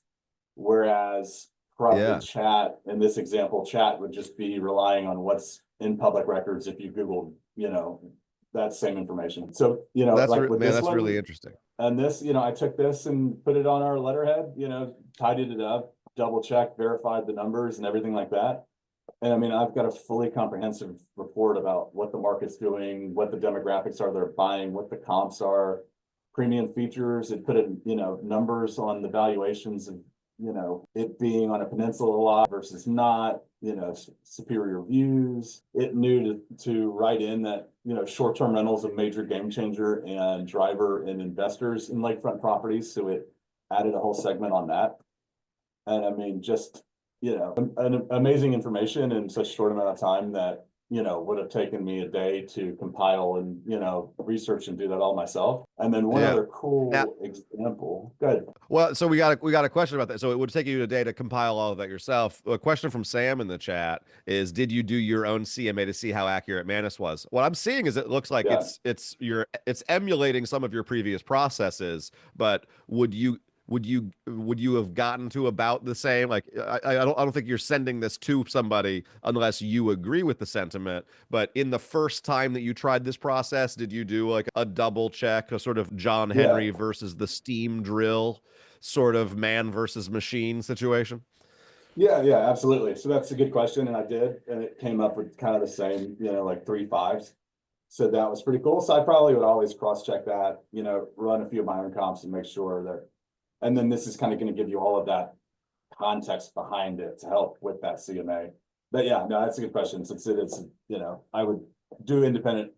Whereas probably Chat, in this example, Chat would just be relying on what's in public records if you Google, that same information. So, that's really interesting. And this, I took this and put it on our letterhead, tidied it up, double checked, verified the numbers and everything like that. And I mean, I've got a fully comprehensive report about what the market's doing, what the demographics are they're buying, what the comps are, premium features. It put in, numbers on the valuations of, it being on a peninsula a lot versus not, superior views. It knew to write in that, short-term rentals a major game changer and driver and investors in lakefront properties. So it added a whole segment on that. And I mean, just, an amazing information in such a short amount of time that, would have taken me a day to compile and, research and do that all myself. And then one other cool example. Good. Well, so we got a question about that. So it would take you a day to compile all of that yourself. A question from Sam in the chat is, did you do your own CMA to see how accurate Manus was? What I'm seeing is it looks like it's emulating some of your previous processes, but would you have gotten to about the same? Like, I don't think you're sending this to somebody unless you agree with the sentiment. But in the first time that you tried this process, did you do like a double check, a sort of John Henry versus the steam drill sort of man versus machine situation? Yeah, absolutely. So that's a good question. And I did, and it came up with kind of the same, like 3 5s. So that was pretty cool. So I probably would always cross-check that, run a few of my own comps and make sure that. And then this is kind of going to give you all of that context behind it to help with that CMA. But yeah, no, that's a good question. Since it's, I would do independent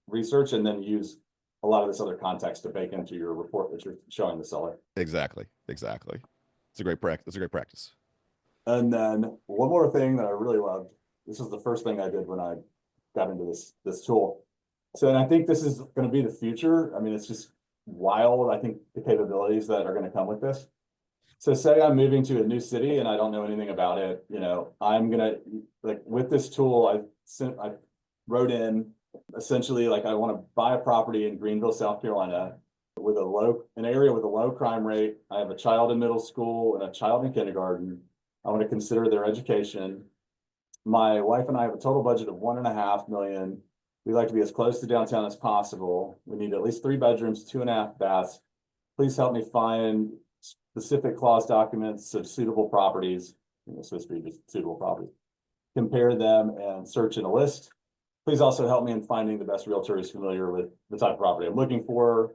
research and then use a lot of this other context to bake into your report that you're showing the seller. Exactly. It's a great practice. And then one more thing that I really loved. This was the first thing I did when I got into this tool. So, and I think this is going to be the future. I mean, it's just wild. I think the capabilities that are going to come with this. So say I'm moving to a new city and I don't know anything about it, I'm going to, like, with this tool, I wrote in essentially, like, I want to buy a property in Greenville, South Carolina with an area with a low crime rate. I have a child in middle school and a child in kindergarten. I want to consider their education. My wife and I have a total budget of $1.5 million. We like to be as close to downtown as possible. We need at least 3 bedrooms, 2.5 baths. Please help me find specific clause documents of suitable properties, supposed to be just suitable properties, compare them and search in a list. Please also help me in finding the best realtor who's familiar with the type of property I'm looking for.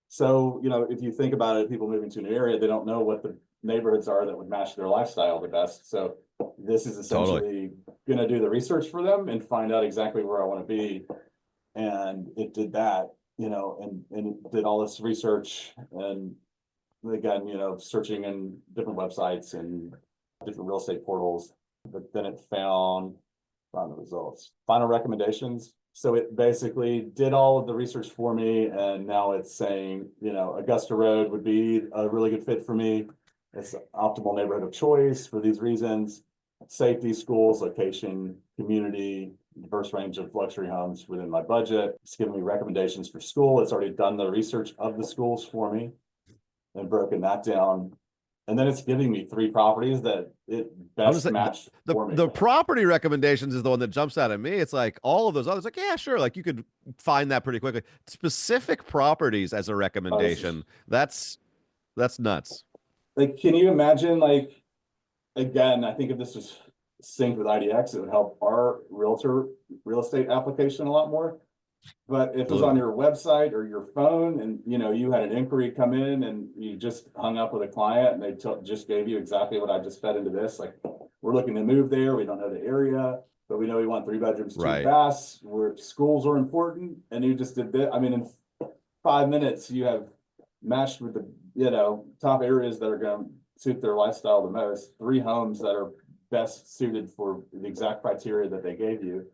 So, if you think about it, people moving to a new area, they don't know what the neighborhoods are that would match their lifestyle the best. So this is essentially going to do the research for them and find out exactly where I want to be. And it did that, and it did all this research, and again, searching in different websites and different real estate portals, but then it found the results, final recommendations. So it basically did all of the research for me, and now it's saying, Augusta Road would be a really good fit for me. It's an optimal neighborhood of choice for these reasons: safety, schools, location, community, diverse range of luxury homes within my budget. It's giving me recommendations for school. It's already done the research of the schools for me and broken that down. And then it's giving me 3 properties that it best matched for me. The property recommendations is the one that jumps out at me. It's like all of those others, like, yeah, sure. Like you could find that pretty quickly. Specific properties as a recommendation. That's nuts. Like, can you imagine, like, again, I think if this was synced with IDX, it would help our realtor real estate application a lot more. But if it was on your website or your phone and, you had an inquiry come in and you just hung up with a client and they just gave you exactly what I just fed into this, like, we're looking to move there. We don't know the area, but we know we want 3 bedrooms, 2 baths, where schools are important. And you just did that. I mean, in 5 minutes, you have matched with the, top areas that are going to suit their lifestyle the most, 3 homes that are best suited for the exact criteria that they gave you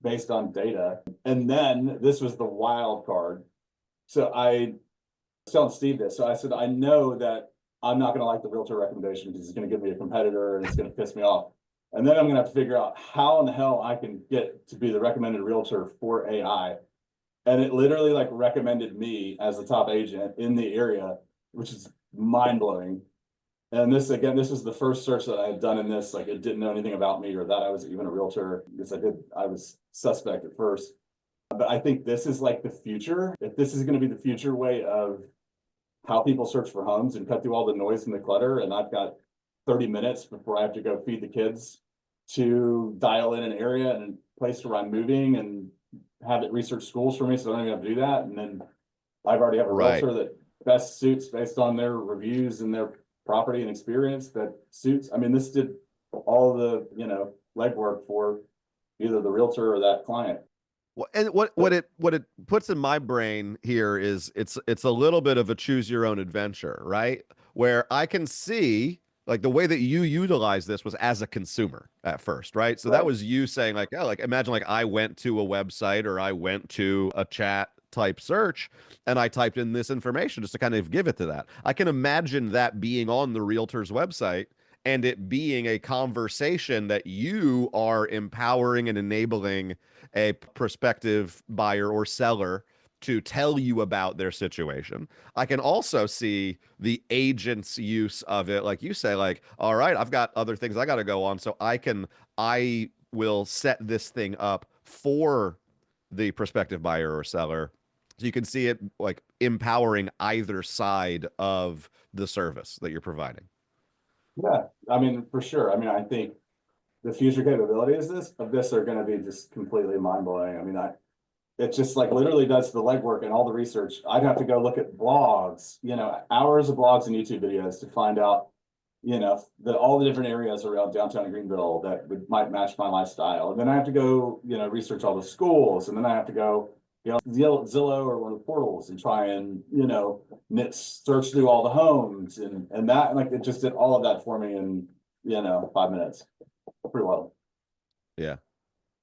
based on data. And then this was the wild card. So I was telling Steve this. So I said, I know that I'm not going to like the realtor recommendation because it's going to give me a competitor and it's going to piss me off. And then I'm going to have to figure out how in the hell I can get to be the recommended realtor for AI. And it literally like recommended me as the top agent in the area, which is mind blowing. And this is the first search that I had done in this. Like, it didn't know anything about me or that I was even a realtor, because I was suspect at first. But I think this is like the future. If this is going to be the future way of how people search for homes and cut through all the noise and the clutter, and I've got 30 minutes before I have to go feed the kids to dial in an area and a place where I'm moving and have it research schools for me, so I don't even have to do that. And then I've already have a realtor that best suits based on their reviews and their property and experience that suits. I mean, this did all the, legwork for either the realtor or that client. Well, and what it puts in my brain here is it's a little bit of a choose your own adventure, right? Where I can see like the way that you utilize this was as a consumer at first, right? So that was you saying like, oh, like imagine like I went to a website or I went to a chat type search and I typed in this information just to kind of give it to that. I can imagine that being on the realtor's website and it being a conversation that you are empowering and enabling a prospective buyer or seller to tell you about their situation. I can also see the agent's use of it. Like you say, like, all right, I've got other things I got to go on. So I will set this thing up for the prospective buyer or seller. So you can see it like empowering either side of the service that you're providing. Yeah, I mean, for sure. I mean, I think the future capabilities of this are going to be just completely mind blowing. I mean, it just like literally does the legwork and all the research. I'd have to go look at blogs, hours of blogs and YouTube videos to find out, all the different areas around downtown Greenville that might match my lifestyle. And then I have to go, research all the schools, and then I have to go, Zillow or one of the portals and try and, search through all the homes and that, like, it just did all of that for me in, 5 minutes. Pretty well. Yeah.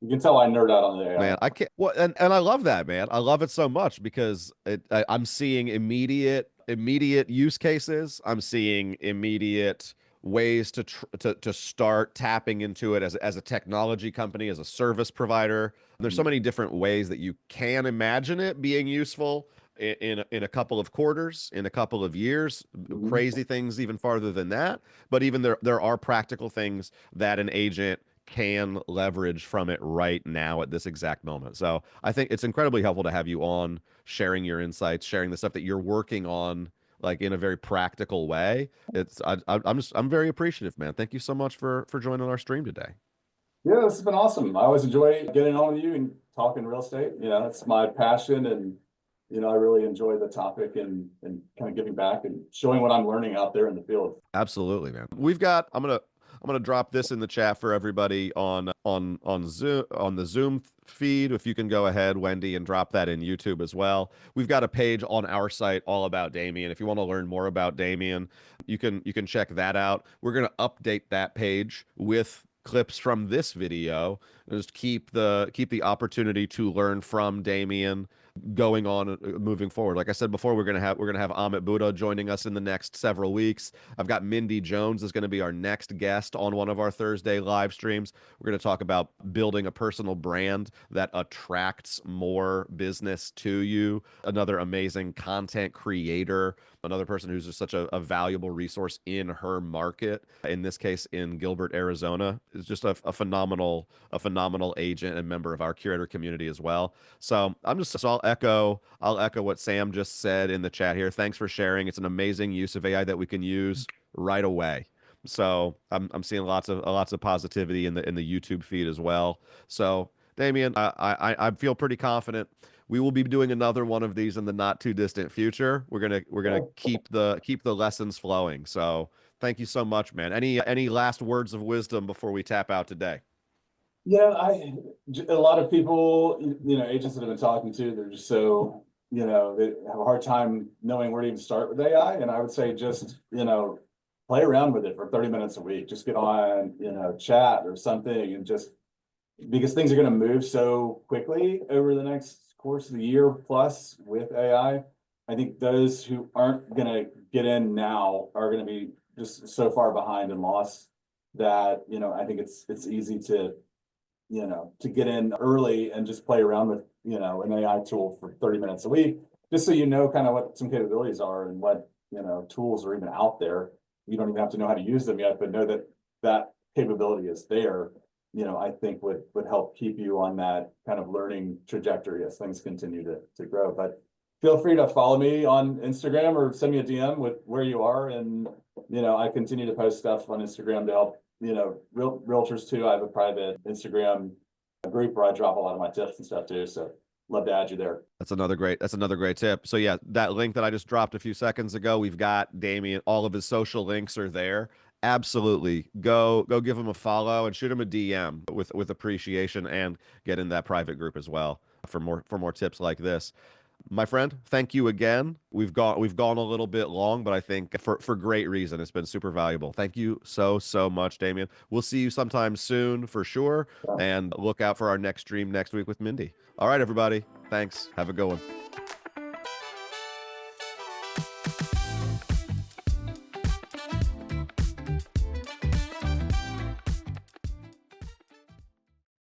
You can tell I nerd out on the AI. Man, I can't. Well, and I love that, man. I love it so much because I'm seeing immediate use cases. I'm seeing immediate ways to start tapping into it as a technology company, as a service provider. There's so many different ways that you can imagine it being useful in a couple of quarters, in a couple of years, crazy things even farther than that. But even there are practical things that an agent can leverage from it right now at this exact moment. So I think it's incredibly helpful to have you on sharing your insights, sharing the stuff that you're working on like in a very practical way. I'm very appreciative, man. Thank you so much for joining our stream today. Yeah, this has been awesome. I always enjoy getting on with you and talking real estate. That's my passion, and I really enjoy the topic and kind of giving back and showing what I'm learning out there in the field. Absolutely, man. We've got I'm gonna drop this in the chat for everybody on Zoom, on the Zoom feed. If you can go ahead, Wendy, and drop that in YouTube as well. We've got a page on our site all about Damian. If you want to learn more about Damian, you can check that out. We're gonna update that page with clips from this video. Just keep the opportunity to learn from Damian going on, moving forward. Like I said before, we're gonna have Amit Buddha joining us in the next several weeks. I've got Mindy Jones is going to be our next guest on one of our Thursday live streams. We're going to talk about building a personal brand that attracts more business to you. Another amazing content creator, another person who's just such a valuable resource in her market. In this case, in Gilbert, Arizona, is just a phenomenal agent and member of our curator community as well. So I'll echo what Sam just said in the chat here. Thanks for sharing. It's an amazing use of AI that we can use right away. So I'm seeing lots of positivity in the YouTube feed as well. So Damian, I feel pretty confident we will be doing another one of these in the not too distant future. We're gonna keep the lessons flowing. So thank you so much, man. Any last words of wisdom before we tap out today? Yeah, a lot of people, agents that I've been talking to, they're just so, they have a hard time knowing where to even start with AI. And I would say just, play around with it for 30 minutes a week. Just get on, chat or something, and just because things are going to move so quickly over the next course of the year plus with AI. I think those who aren't going to get in now are going to be just so far behind and lost that, I think it's easy to get in early and just play around with, an AI tool for 30 minutes a week, just so kind of what some capabilities are and what, tools are even out there. You don't even have to know how to use them yet, but know that that capability is there, I think would help keep you on that kind of learning trajectory as things continue to grow. But feel free to follow me on Instagram or send me a DM with where you are. And, I continue to post stuff on Instagram to help realtors too. I have a private Instagram group where I drop a lot of my tips and stuff too. So love to add you there. That's another great tip. So yeah, that link that I just dropped a few seconds ago, we've got Damian, all of his social links are there. Absolutely. Go give him a follow and shoot him a DM with appreciation, and get in that private group as well for more tips like this. My friend, thank you again. We've gone a little bit long, but I think for great reason. It's been super valuable. Thank you so much, Damian. We'll see you sometime soon for sure, and look out for our next stream next week with Mindy. All right, everybody. Thanks. Have a good one.